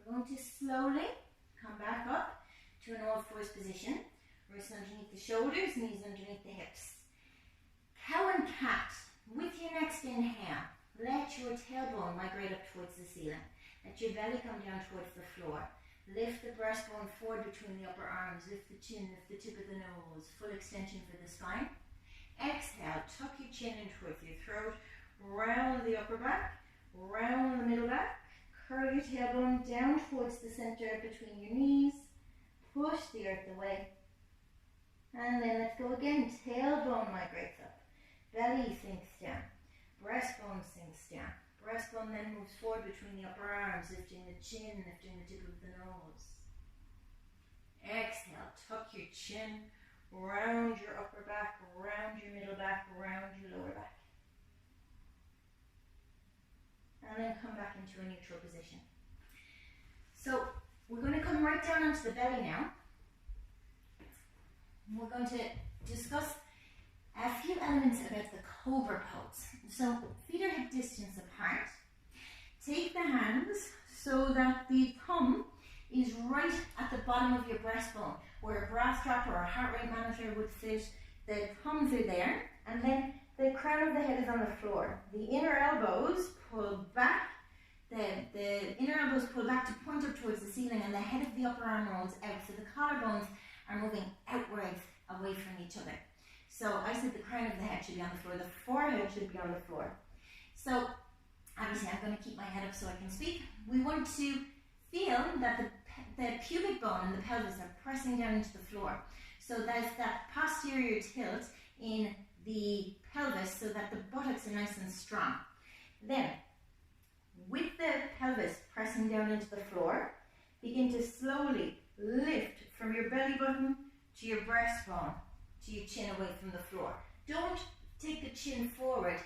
We're going to slowly come back up to an all-fours position. Wrists underneath the shoulders, knees underneath the hips. Cow and cat. With your next inhale, let your tailbone migrate up towards the ceiling. Let your belly come down towards the floor. Lift the breastbone forward between the upper arms. Lift the chin, lift the tip of the nose. Full extension for the spine. Exhale, tuck your chin in towards your throat. Round the upper back. Round the middle back. Curl your tailbone down towards the center between your knees. Push the earth away. And then let's go again. Tailbone migrates up. Belly sinks down. Breastbone sinks down. Breastbone then moves forward between the upper arms, lifting the chin, lifting the tip of the nose. Exhale, tuck your chin, round your upper back, round your middle back, round your lower back. And then come back into a neutral position. So we're going to come right down onto the belly now. We're going to discuss a few elements about the cobra pose. So feet are hip distance apart. Take the hands so that the thumb is right at the bottom of your breastbone, where a bra strap or a heart rate monitor would fit. The thumbs are there, and then the crown of the head is on the floor. The inner elbows pull back. The inner elbows pull back to point up towards the ceiling, and the head of the upper arm rolls out. So the collarbones are moving outwards away from each other. So I said the crown of the head should be on the floor. The forehead should be on the floor. So obviously I'm going to keep my head up so I can speak. We want to feel that the pubic bone and the pelvis are pressing down into the floor. So there's that posterior tilt in the pelvis so that the buttocks are nice and strong. Then, with the pelvis pressing down into the floor, begin to slowly lift from your belly button to your breastbone, to your chin away from the floor. Don't take the chin forward.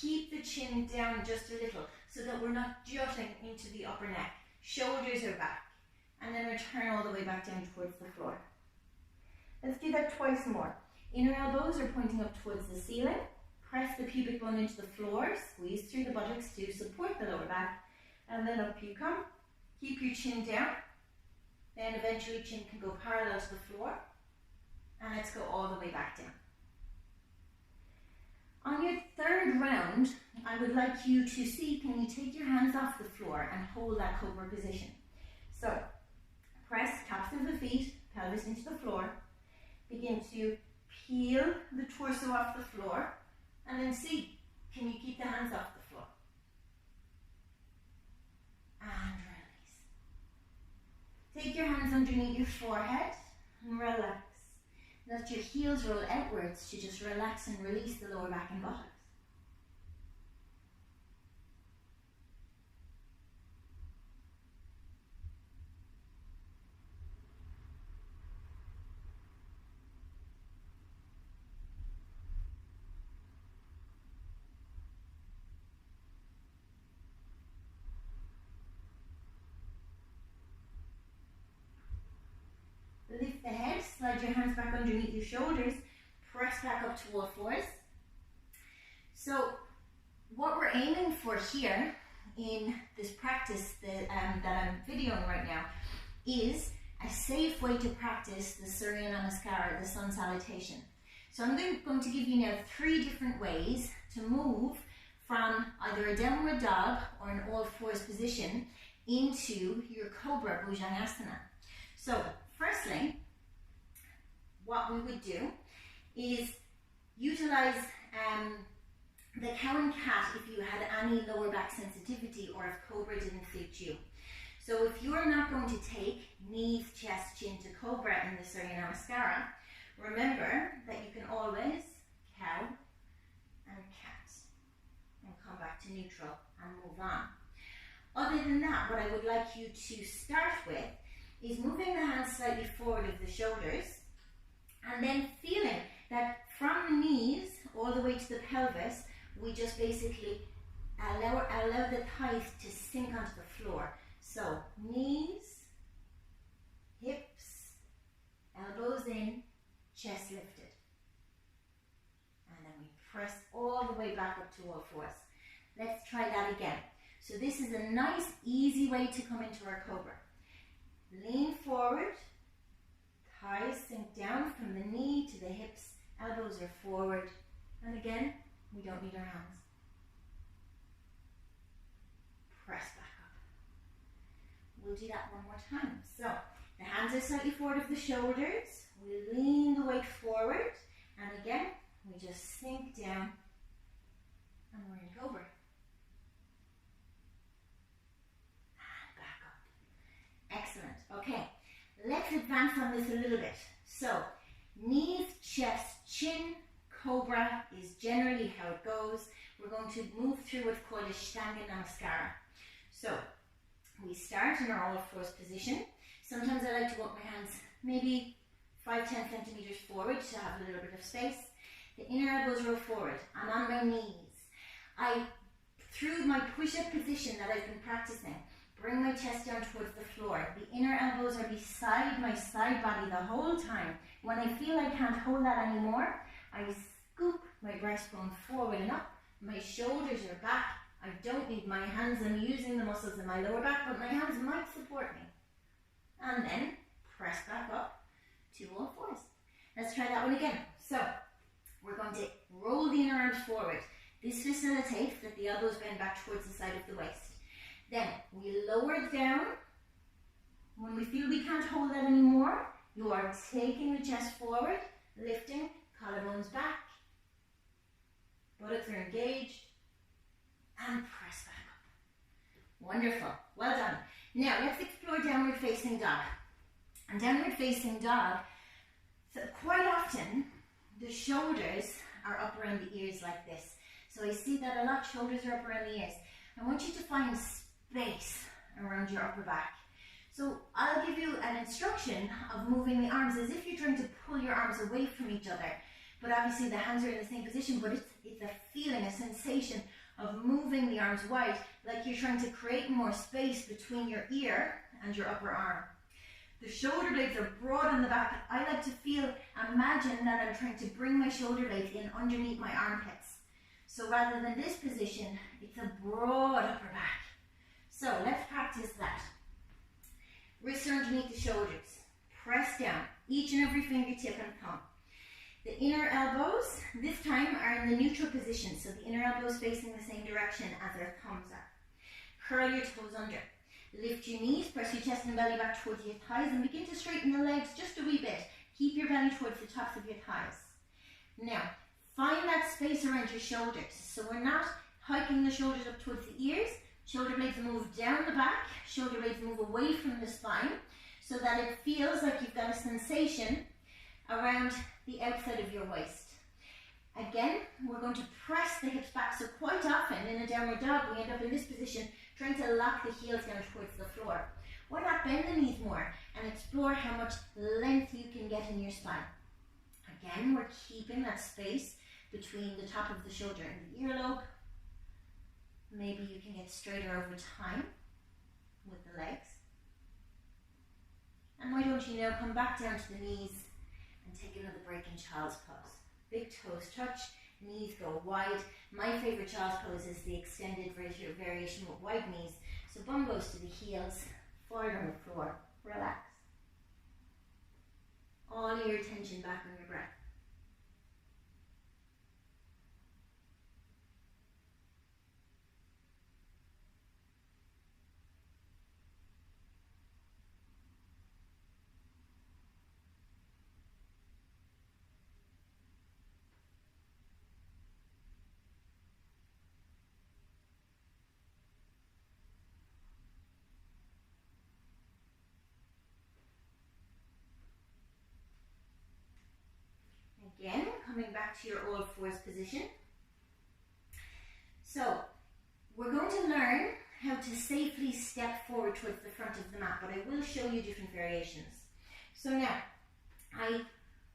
Keep the chin down just a little so that we're not jutting into the upper neck. Shoulders are back. And then return all the way back down towards the floor. Let's do that twice more. Inner elbows are pointing up towards the ceiling. Press the pubic bone into the floor. Squeeze through the buttocks to support the lower back. and then up you come. Keep your chin down, then eventually chin can go parallel to the floor, and let's go all the way back down. On your third round, I would like you to see, can you take your hands off the floor and hold that cobra position? So, press tops of the feet, pelvis into the floor, begin to peel the torso off the floor, and then see, can you keep the hands off the floor? And release. Take your hands underneath your forehead and relax. Let your heels roll outwards to just relax and release the lower back and buttocks. Lift the head, slide your hands back underneath your shoulders, press back up to all fours. So what we're aiming for here in this practice that I'm videoing right now is a safe way to practice the Surya Namaskara, the sun salutation. So I'm going to give you now 3 different ways to move from either a downward dog or an all fours position into your cobra bhujangasana. So firstly, what we would do is utilize the cow and cat if you had any lower back sensitivity or if cobra didn't suit you. So if you're not going to take knees, chest, chin to cobra in the Surya Namaskara, remember that you can always cow and cat and come back to neutral and move on. Other than that, what I would like you to start with is moving the hands slightly forward of the shoulders and then feeling that from the knees all the way to the pelvis, we just basically allow the thighs to sink onto the floor. So knees, hips, elbows in, chest lifted. And then we press all the way back up to all fours. Let's try that again. So this is a nice, easy way to come into our cobra. Lean forward, thighs sink down from the knee to the hips, elbows are forward, and again, we don't need our hands. Press back up. We'll do that one more time. So, the hands are slightly forward of the shoulders, we lean the weight forward, and again, we just sink down, and we're in cobra. Excellent. Okay, let's advance on this a little bit. So, knees, chest, chin, cobra is generally how it goes. We're going to move through what's called a Ashtanga Namaskara. So, we start in our all fours position. Sometimes I like to walk my hands maybe 5-10 centimeters forward to have a little bit of space. The inner elbows roll forward. I'm on my knees. Through my push-up position that I've been practicing, bring my chest down towards the floor. The inner elbows are beside my side body the whole time. When I feel I can't hold that anymore, I scoop my breastbone forward and up. My shoulders are back. I don't need my hands. I'm using the muscles in my lower back, but my hands might support me. And then press back up to all fours. Let's try that one again. So we're going to roll the inner arms forward. This facilitates that the elbows bend back towards the side of the waist. Then we lower it down. When we feel we can't hold that anymore, you are taking the chest forward, lifting, collarbones back, buttocks are engaged, and press back up. Wonderful. Well done. Now let's explore downward facing dog. And downward facing dog, so quite often the shoulders are up around the ears like this. So I see that a lot, shoulders are up around the ears. I want you to find space around your upper back. So I'll give you an instruction of moving the arms as if you're trying to pull your arms away from each other. But obviously the hands are in the same position, but it's a feeling, a sensation of moving the arms wide, like you're trying to create more space between your ear and your upper arm. The shoulder blades are broad on the back. I like to imagine that I'm trying to bring my shoulder blades in underneath my armpits. So rather than this position, it's a broad upper back. So let's practice that. Wrists are underneath the shoulders. Press down, each and every fingertip and thumb. The inner elbows, this time, are in the neutral position, so the inner elbows facing the same direction as our thumbs are. Curl your toes under. Lift your knees, press your chest and belly back towards your thighs, and begin to straighten the legs just a wee bit. Keep your belly towards the tops of your thighs. Now, find that space around your shoulders. So we're not hiking the shoulders up towards the ears. Shoulder blades move down the back. Shoulder blades move away from the spine so that it feels like you've got a sensation around the outside of your waist. Again, we're going to press the hips back. So quite often in a downward dog, we end up in this position trying to lock the heels down towards the floor. Why not bend the knees more and explore how much length you can get in your spine? Again, we're keeping that space between the top of the shoulder and the earlobe. Maybe you can get straighter over time with the legs. And why don't you now come back down to the knees and take another break in child's pose. Big toes touch, knees go wide. My favorite child's pose is the extended variation with wide knees. So bum goes to the heels, forward on the floor, relax. All your attention back on your breath. Again, coming back to your all fours position. So, we're going to learn how to safely step forward towards the front of the mat, but I will show you different variations. So now, I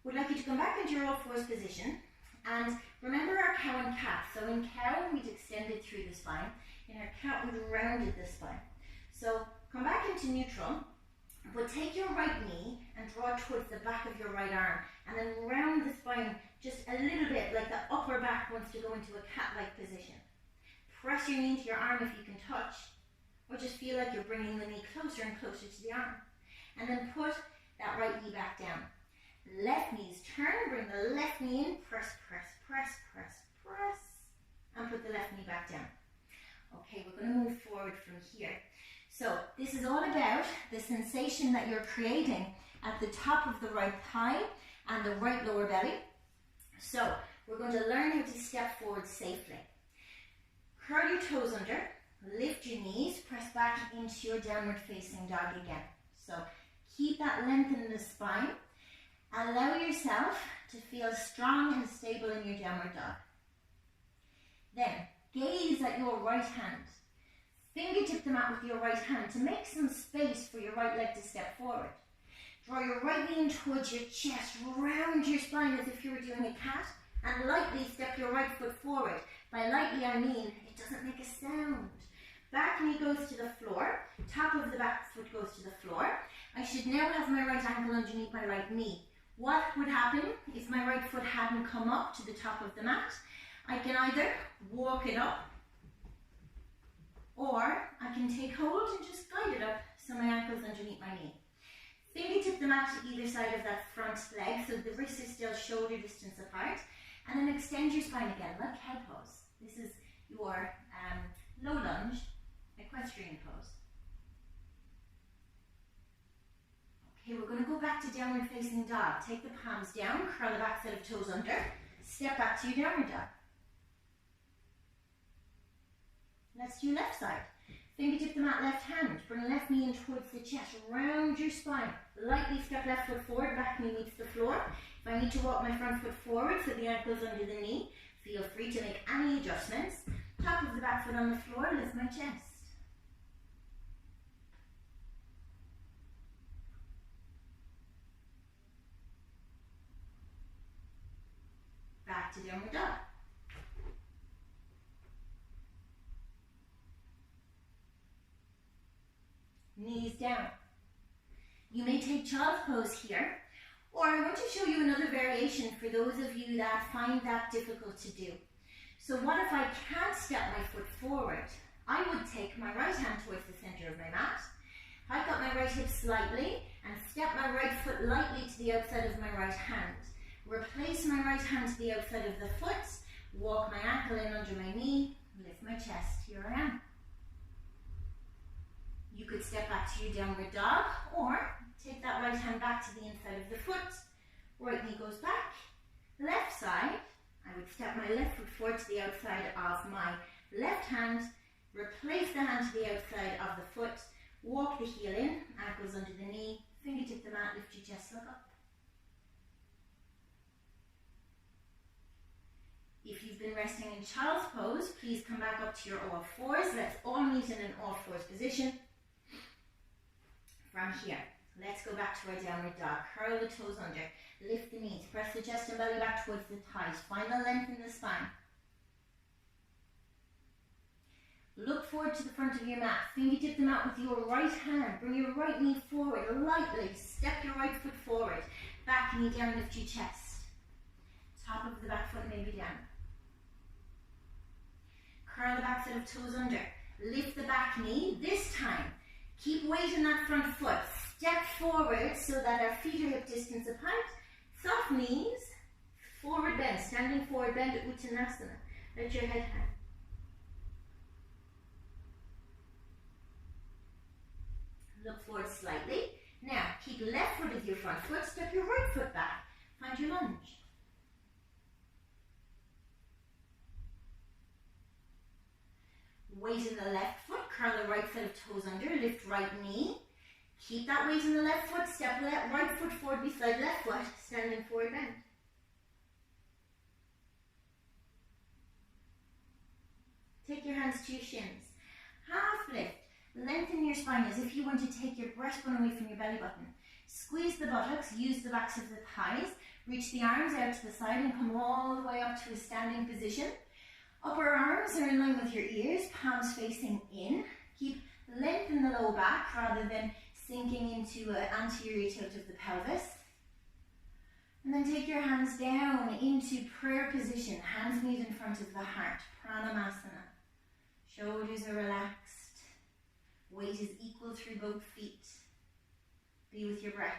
would like you to come back into your all fours position, and remember our cow and cat. So in cow, we'd extended through the spine. In our cat, we'd rounded the spine. So come back into neutral, but take your right knee and draw it towards the back of your right arm, and then round the spine just a little bit, like the upper back wants to go into a cat-like position. Press your knee to your arm if you can touch, or just feel like you're bringing the knee closer and closer to the arm. And then put that right knee back down. Left knees turn, bring the left knee in, press, press, press, press, press, and put the left knee back down. Okay, we're going to move forward from here. So this is all about the sensation that you're creating at the top of the right thigh and the right lower belly. So we're going to learn how to step forward safely. Curl your toes under, lift your knees, press back into your downward facing dog again. So keep that length in the spine. Allow yourself to feel strong and stable in your downward dog. Then gaze at your right hand. Fingertip the mat with your right hand to make some space for your right leg to step forward. Draw your right knee in towards your chest, round your spine as if you were doing a cat, and lightly step your right foot forward. By lightly I mean it doesn't make a sound. Back knee goes to the floor, top of the back foot goes to the floor. I should now have my right ankle underneath my right knee. What would happen if my right foot hadn't come up to the top of the mat? I can either walk it up, or I can take hold and just guide it up so my ankle's underneath my knee. Fingertip the mat to either side of that front leg so the wrists are still shoulder distance apart, and then extend your spine again like cow pose. This is your low lunge equestrian pose. Okay, we're going to go back to downward facing dog. Take the palms down, curl the back set of toes under, step back to your downward dog. Let's do left side. Fingertip the mat left hand, bring left knee in towards the chest, round your spine. Lightly step left foot forward, back knee meets the floor. If I need to walk my front foot forward so the ankle's under the knee, feel free to make any adjustments. Top of the back foot on the floor, lift my chest. Back to downward dog. Knees down. You may take child's pose here, or I want to show you another variation for those of you that find that difficult to do. So what if I can't step my foot forward? I would take my right hand towards the center of my mat. I've got my right hip slightly and step my right foot lightly to the outside of my right hand. Replace my right hand to the outside of the foot, walk my ankle in under my knee, lift my chest. Here I am. You could step back to your downward dog or take that right hand back to the inside of the foot. Right knee goes back. Left side, I would step my left foot forward to the outside of my left hand, replace the hand to the outside of the foot, walk the heel in, ankles under the knee, fingertip the mat, lift your chest, look up. If you've been resting in child's pose, please come back up to your all fours. Let's all meet in an all fours position. From here, let's go back to our downward dog. Curl the toes under, lift the knees, press the chest and belly back towards the thighs. Find the length in the spine. Look forward to the front of your mat. Fingertip the mat with your right hand. Bring your right knee forward lightly. Step your right foot forward. Back knee down, lift your chest. Top of the back foot maybe down. Curl the back set of toes under. Lift the back knee. This time, keep weight in that front foot. Step forward so that our feet are hip distance apart. Soft knees. Forward bend. Standing forward bend at Uttanasana. Let your head hang. Look forward slightly. Now, keep left foot as your front foot. Step your right foot back. Find your lunge. Weight in the left foot. Curl the right set of toes under. Lift right knee. Keep that weight in the left foot. Step right foot forward beside left foot. Standing forward bend. Take your hands to your shins. Half lift. Lengthen your spine as if you want to take your breastbone away from your belly button. Squeeze the buttocks, use the backs of the thighs, reach the arms out to the side and come all the way up to a standing position. Upper arms are in line with your ears, palms facing in. Keep length in the low back rather than sinking into an anterior tilt of the pelvis. And then take your hands down into prayer position, hands meet in front of the heart, Pranamasana. Shoulders are relaxed. Weight is equal through both feet. Be with your breath.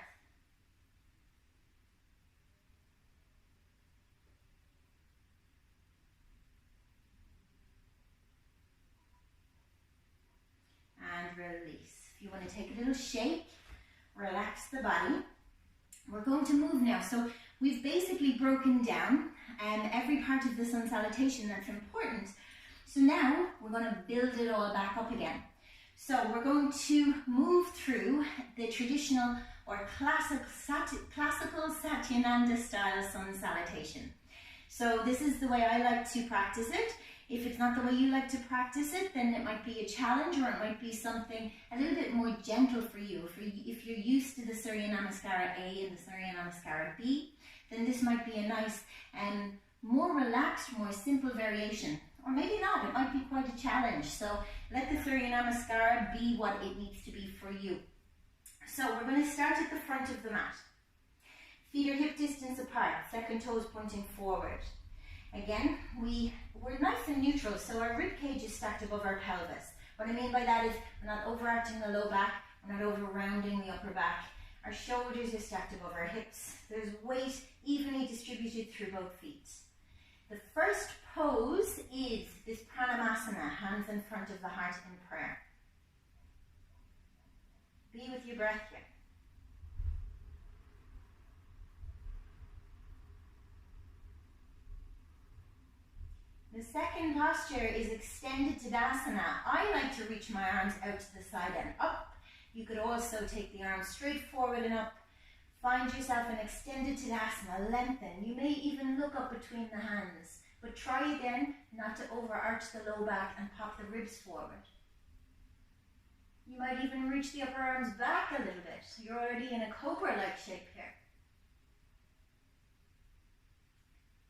And release. If you want to take a little shake, relax the body. We're going to move now. So we've basically broken down every part of the sun salutation that's important. So now we're going to build it all back up again. So we're going to move through the traditional or classical Satyananda style sun salutation. So this is the way I like to practice it. If it's not the way you like to practice it, then it might be a challenge or it might be something a little bit more gentle for you. If you're used to the Surya Namaskara A and the Surya Namaskara B, then this might be a nice and more relaxed, more simple variation. Or maybe not, it might be quite a challenge. So let the Surya Namaskara be what it needs to be for you. So we're going to start at the front of the mat. Feet are hip distance apart, second toes pointing forward. Again, we're nice and neutral, so our rib cage is stacked above our pelvis. What I mean by that is we're not overacting the low back, we're not over rounding the upper back. Our shoulders are stacked above our hips. There's weight evenly distributed through both feet. The first pose is this Pranamasana, hands in front of the heart in prayer. Be with your breath here. The second posture is extended Tadasana. I like to reach my arms out to the side and up. You could also take the arms straight forward and up. Find yourself an extended Tadasana, lengthen. You may even look up between the hands, but try again not to overarch the low back and pop the ribs forward. You might even reach the upper arms back a little bit. You're already in a cobra-like shape here.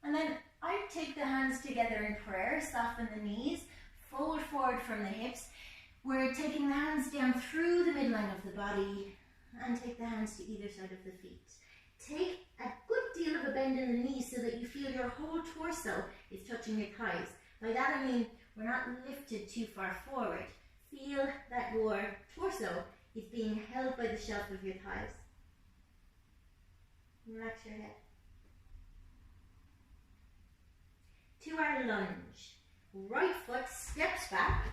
And then I take the hands together in prayer, soften the knees, fold forward from the hips. We're taking the hands down through the midline of the body and take the hands to either side of the feet. Take a good deal of a bend in the knees so that you feel your whole torso is touching your thighs. By that I mean We're not lifted too far forward. Feel that your torso is being held by the shelf of your thighs. Relax your head. To our lunge. Right foot steps back.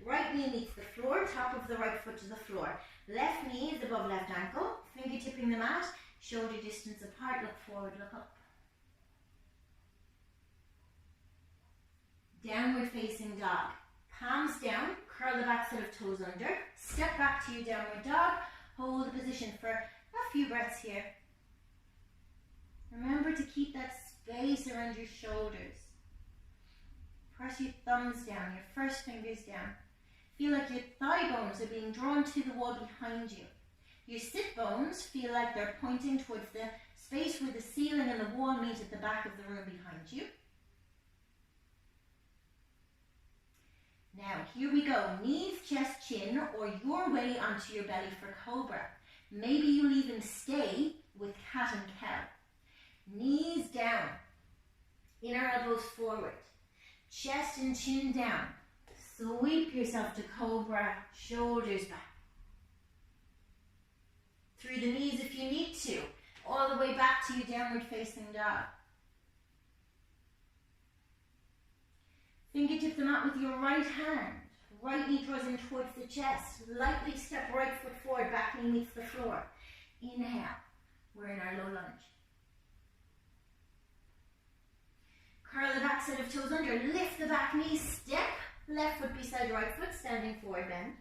Right knee meets the floor. Top of the right foot to the floor. Left knee is above left ankle. Finger tipping the mat. Shoulder distance apart. Look forward, look up. Downward facing dog. Palms down. Curl the back set of toes under. Step back to your downward dog. Hold the position for a few breaths here. Remember to keep that space around your shoulders. Press your thumbs down, your first fingers down. Feel like your thigh bones are being drawn to the wall behind you. Your sit bones feel like they're pointing towards the space where the ceiling and the wall meet at the back of the room behind you. Now, here we go. Knees, chest, chin, or your way onto your belly for cobra. Maybe you'll even stay with cat and cow. Knees down. Inner elbows forward. Chest and chin down. Sweep yourself to cobra, shoulders back. Through the knees if you need to. All the way back to your downward facing dog. Fingertip the mat with your right hand. Right knee draws in towards the chest. Lightly step right foot forward, back knee meets the floor. Inhale. We're in our low lunge. Curl the back set of toes under. Lift the back knee. Step. Left foot beside right foot. Standing forward bend.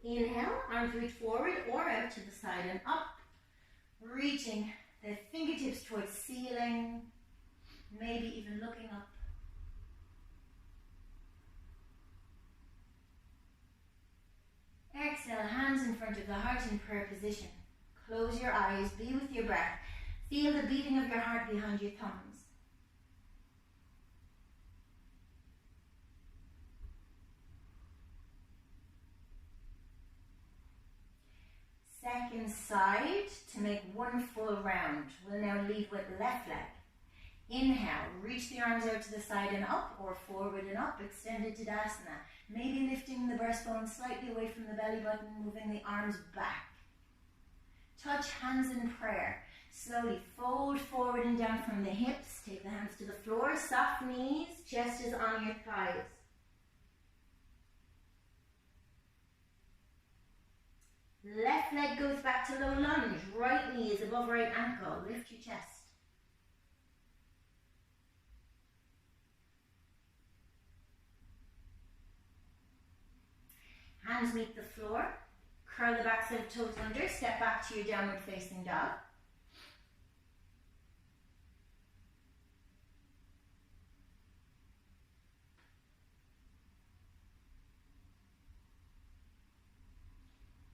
Inhale. Arms reach forward or out to the side and up. Reaching the fingertips towards ceiling. Maybe even looking up. Exhale, hands in front of the heart in prayer position. Close your eyes, be with your breath. Feel the beating of your heart behind your thumbs. Second side to make one full round. We'll now lead with left leg. Inhale, reach the arms out to the side and up, or forward and up, extended Tadasana. Maybe lifting the breastbone slightly away from the belly button, moving the arms back. Touch hands in prayer. Slowly fold forward and down from the hips. Take the hands to the floor, soft knees, chest is on your thighs. Left leg goes back to low lunge. Right knee is above right ankle. Lift your chest. Hands meet the floor. Curl the back set of toes under. Step back to your downward facing dog.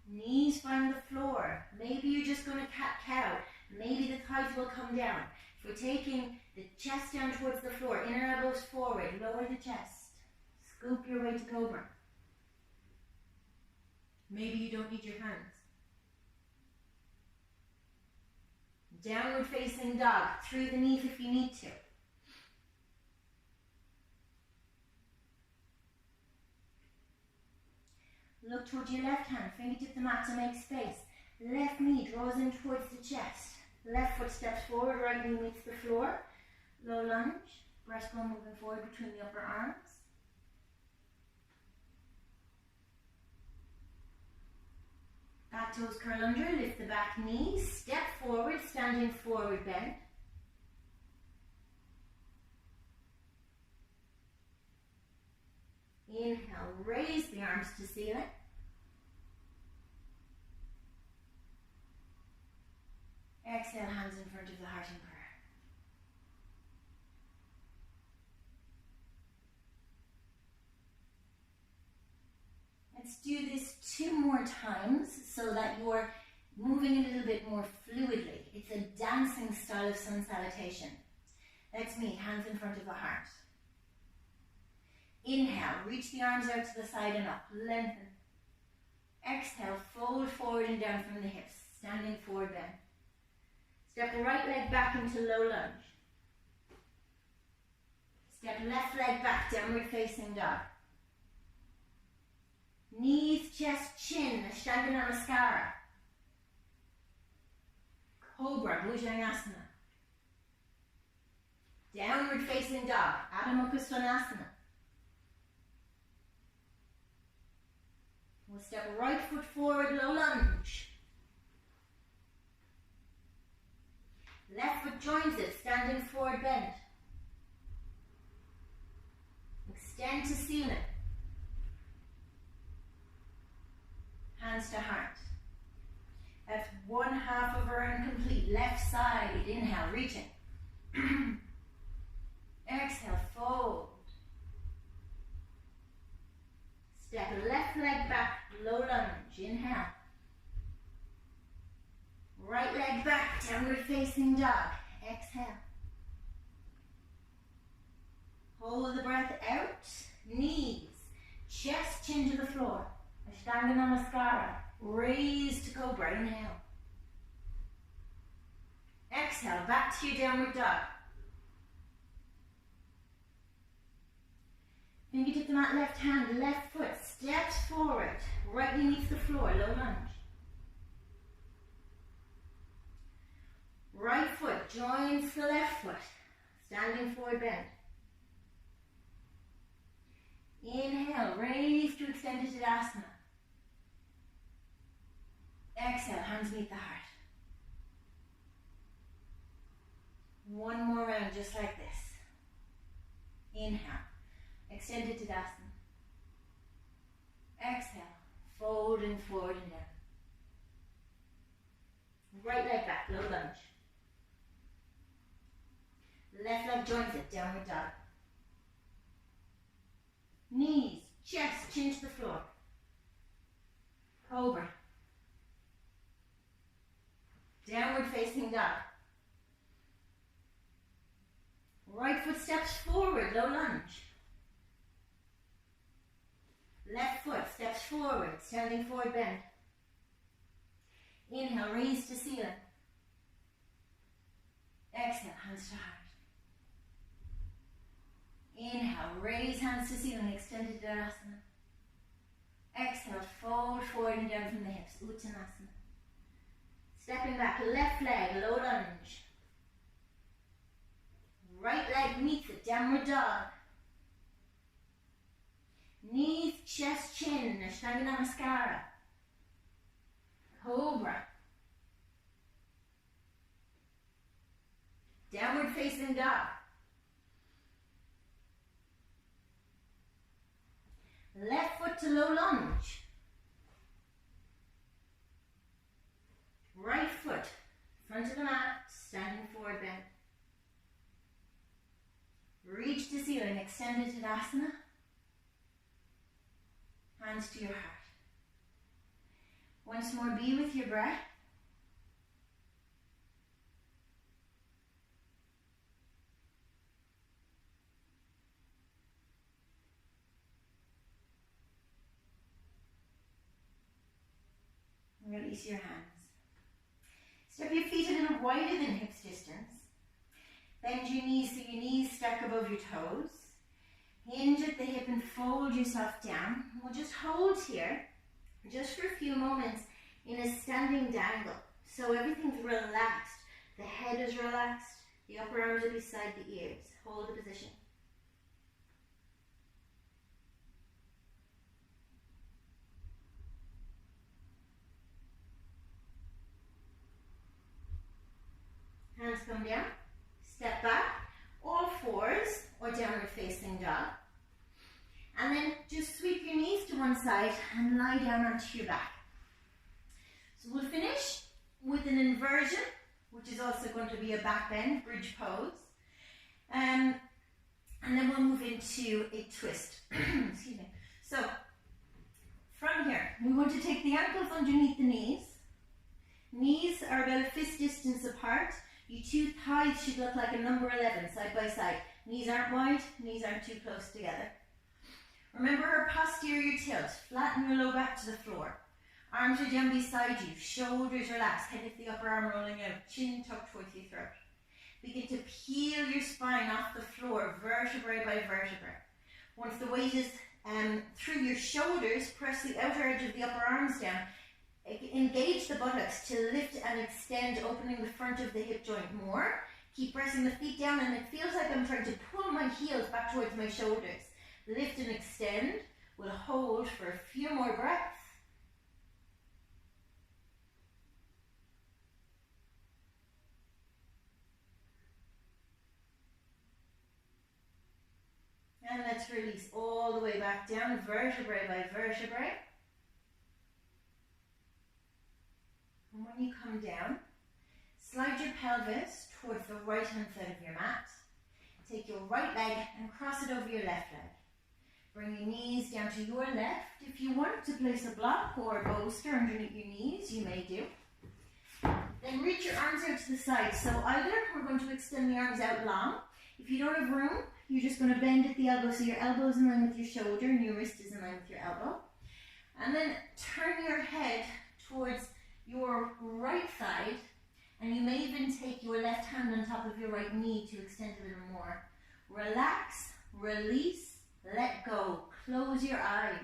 Knees find the floor. Maybe you're just going to cat-cow. Maybe the thighs will come down. If we're taking the chest down towards the floor, inner elbows forward, lower the chest. Scoop your way to cobra. Maybe you don't need your hands. Downward facing dog. Through the knees if you need to. Look towards your left hand, fingertip the mat to make space. Left knee draws in towards the chest. Left foot steps forward, right knee meets the floor. Low lunge, breastbone moving forward between the upper arms. Back toes curl under, lift the back knee, step forward, standing forward bend. Inhale, raise the arms to ceiling. Exhale, hands in front of the heart in prayer. Let's do this 2 more times so that you're moving a little bit more fluidly. It's a dancing style of sun salutation. Let's meet, hands in front of the heart. Inhale, reach the arms out to the side and up, lengthen. Exhale, fold forward and down from the hips, standing forward bend. Step the right leg back into low lunge. Step left leg back, downward facing dog. Knees, chest, chin, Ashtanga Namaskara. Cobra, Bhujangasana. Downward facing dog, Adho Mukha Svanasana. We'll step right foot forward, low lunge. Left foot joins it, standing forward bend. Extend to ceiling. Hands to heart. That's one half of our incomplete. Left side, inhale, reaching. Exhale, fold. Step left leg back, low lunge, inhale. Right leg back, downward facing dog, exhale. Hold the breath out, knees, chest, chin to the floor. Ashtanga Namaskara, raise to Cobra, inhale. Exhale, back to your downward dog. Fingertip to mat, left hand, left foot, steps forward, right knee meets the floor, low lunge. Right foot joins the left foot, standing forward bend. Inhale, raise to extended Tadasana. Exhale, hands meet the heart. One more round just like this. Inhale, extended Tadasana. Exhale, fold and forward and down. Right leg back, low lunge. Left leg joins it, downward dog. Knees, chest, chin to the floor. Cobra. Downward facing dog. Right foot steps forward, low lunge. Left foot steps forward, standing forward bend. Inhale, raise to ceiling. Exhale, hands to heart. Inhale, raise hands to ceiling, extended Tadasana. Exhale, fold forward and down from the hips, Uttanasana. Stepping back, left leg, low lunge. Right leg meets it, downward dog. Knees, chest, chin, Ashtanga Namaskara. Cobra. Downward facing dog. Left foot to low lunge. Right foot, front of the mat, standing forward bend. Reach to ceiling, extended Tadasana. Hands to your heart. Once more, be with your breath. Release your hands. Step your feet a little wider than hips distance. Bend your knees so your knees stack above your toes. Hinge at the hip and fold yourself down. We'll just hold here, just for a few moments, in a standing dangle. So everything's relaxed. The head is relaxed. The upper arms are beside the ears. Hold the position. Hands come down, step back, all fours or downward facing dog. And then just sweep your knees to one side and lie down onto your back. So we'll finish with an inversion, which is also going to be a back bend, bridge pose. And then we'll move into a twist. Excuse me. So from here, we want to take the ankles underneath the knees. Knees are about a fist distance apart. Your two thighs should look like a number 11, side by side. Knees aren't wide, knees aren't too close together. Remember our posterior tilt. Flatten your low back to the floor. Arms are down beside you, shoulders relaxed, head of the upper arm rolling out, chin tucked towards your throat. Begin to peel your spine off the floor, vertebrae by vertebrae. Once the weight is through your shoulders, press the outer edge of the upper arms down. Engage the buttocks to lift and extend, opening the front of the hip joint more. Keep pressing the feet down, and it feels like I'm trying to pull my heels back towards my shoulders. Lift and extend. We'll hold for a few more breaths. And let's release all the way back down, vertebrae by vertebrae. And when you come down, slide your pelvis towards the right hand side of your mat. Take your right leg and cross it over your left leg. Bring your knees down to your left. If you want to place a block or a bolster underneath your knees, you may do. Then reach your arms out to the side. So either we're going to extend the arms out long. If you don't have room, you're just going to bend at the elbow, so your elbow is in line with your shoulder and your wrist is in line with your elbow. And then turn your head towards your right side, and you may even take your left hand on top of your right knee to extend a little more. Relax, release, let go. Close your eyes.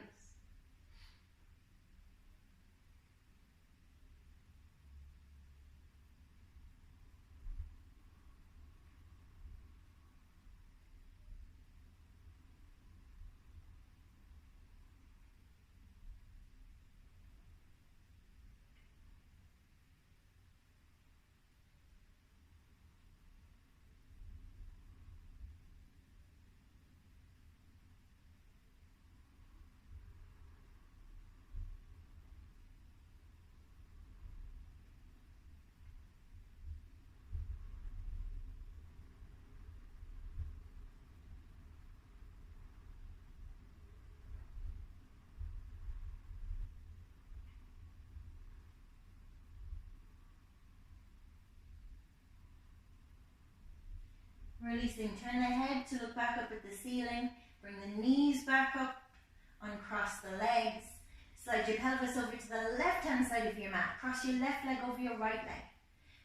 Releasing, turn the head to look back up at the ceiling. Bring the knees back up, uncross the legs. Slide your pelvis over to the left hand side of your mat. Cross your left leg over your right leg.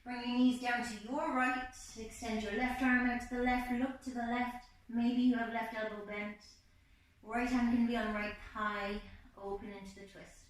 Bring your knees down to your right. Extend your left arm out to the left. Look to the left. Maybe you have left elbow bent. Right hand can be on right thigh. Open into the twist.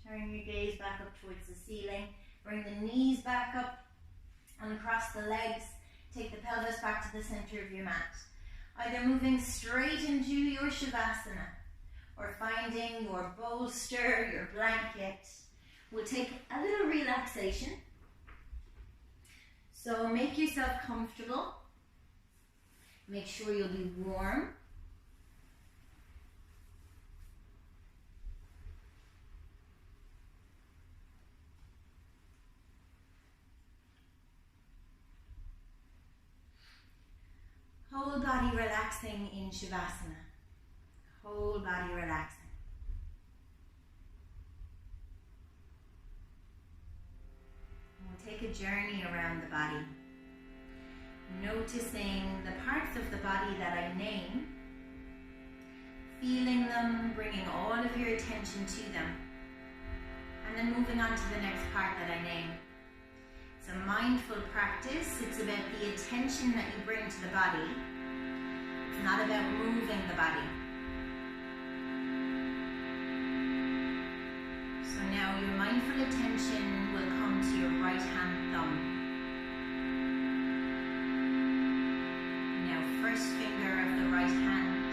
Turn your gaze back up towards the ceiling. Bring the knees back up and across the legs. Take the pelvis back to the center of your mat. Either moving straight into your Shavasana or finding your bolster, your blanket. We'll take a little relaxation. So make yourself comfortable. Make sure you'll be warm. Whole body relaxing in Shavasana. Whole body relaxing. We'll take a journey around the body, noticing the parts of the body that I name, feeling them, bringing all of your attention to them, and then moving on to the next part that I name. It's a mindful practice. It's about the attention that you bring to the body. It's not about moving the body. So now your mindful attention will come to your right hand thumb. Now first finger of the right hand.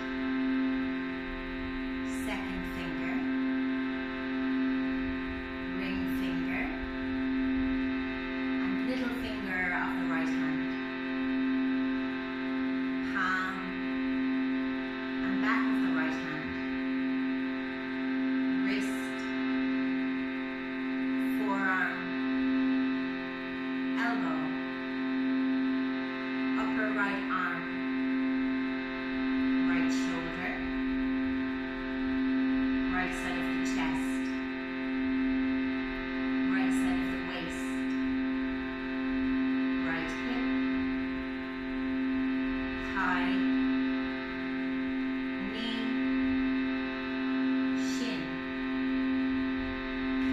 upper right arm, right shoulder, right side of the chest, right side of the waist, right hip, thigh, knee, shin,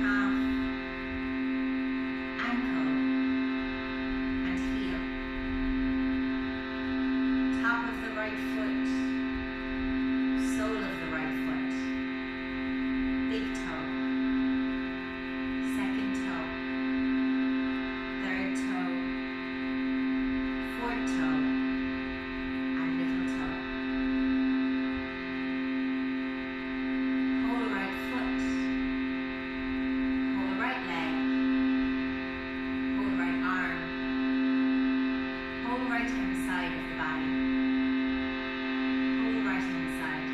calf, ankle, and heel. Top of the right foot, sole of the right foot, big toe, second toe, third toe, fourth toe, and little toe. Whole right foot, whole right leg, whole right arm, whole right hand side of the body, whole right hand side.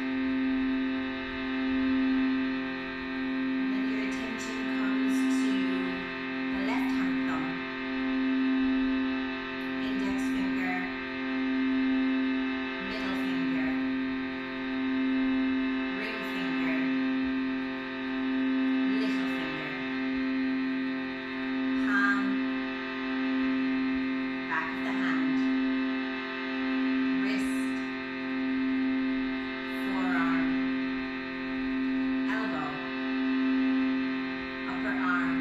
And then your attention comes to the left hand thumb, index finger, middle finger, ring finger, little finger, palm, back of the hand, wrist, forearm, elbow, upper arm,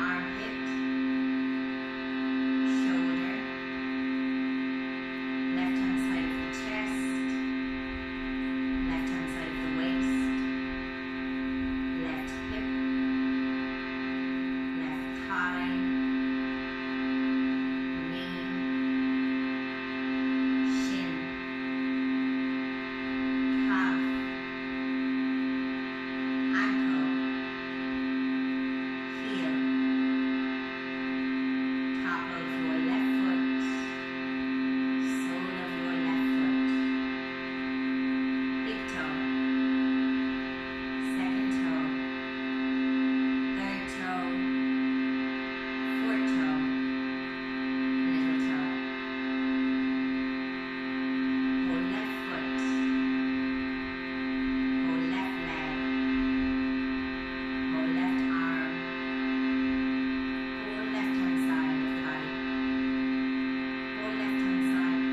armpit, shoulder, left hand side of the chest, left hand side of the waist, left hip, left thigh, knee, shin, calf, ankle, heel, top of your left foot, sole of your left foot, big toe, second toe, third toe, fourth toe, little toe. Whole left foot, whole left leg, whole left arm, whole left hand side of the body, whole left hand side.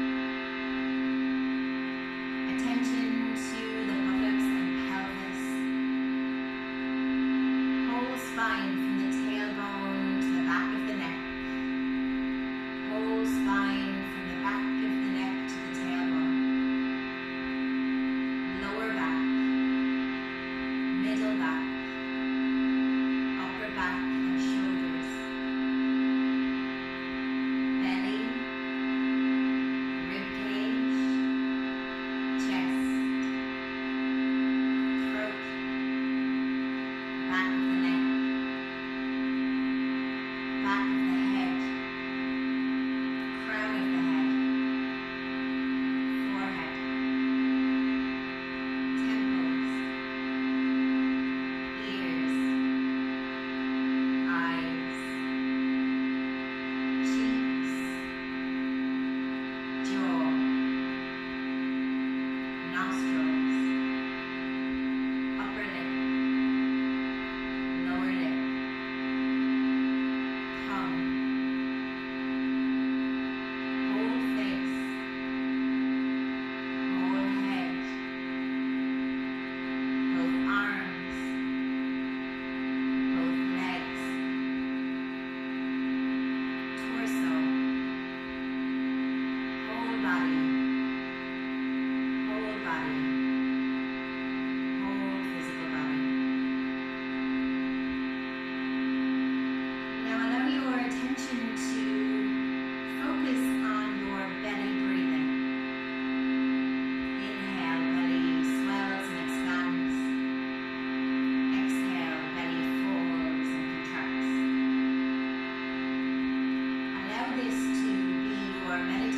Attention to the buttocks and pelvis. Whole spine from the tailbone to the back of the neck. Whole spine from the back of the neck to the tailbone. Lower back, middle back, upper back and shoulders. Belly, rib cage, chest, throat, back of the neck, back of the head, crown of the head, forehead, temples, ears, eyes, cheeks, jaw, nostrils, upper lip, lower lip, tongue, whole face, whole head, both arms, both legs, torso, whole body, whole physical body. Now allow your attention to focus on your belly breathing. Inhale, belly swells and expands. Exhale, belly folds and contracts. Allow this to be your meditation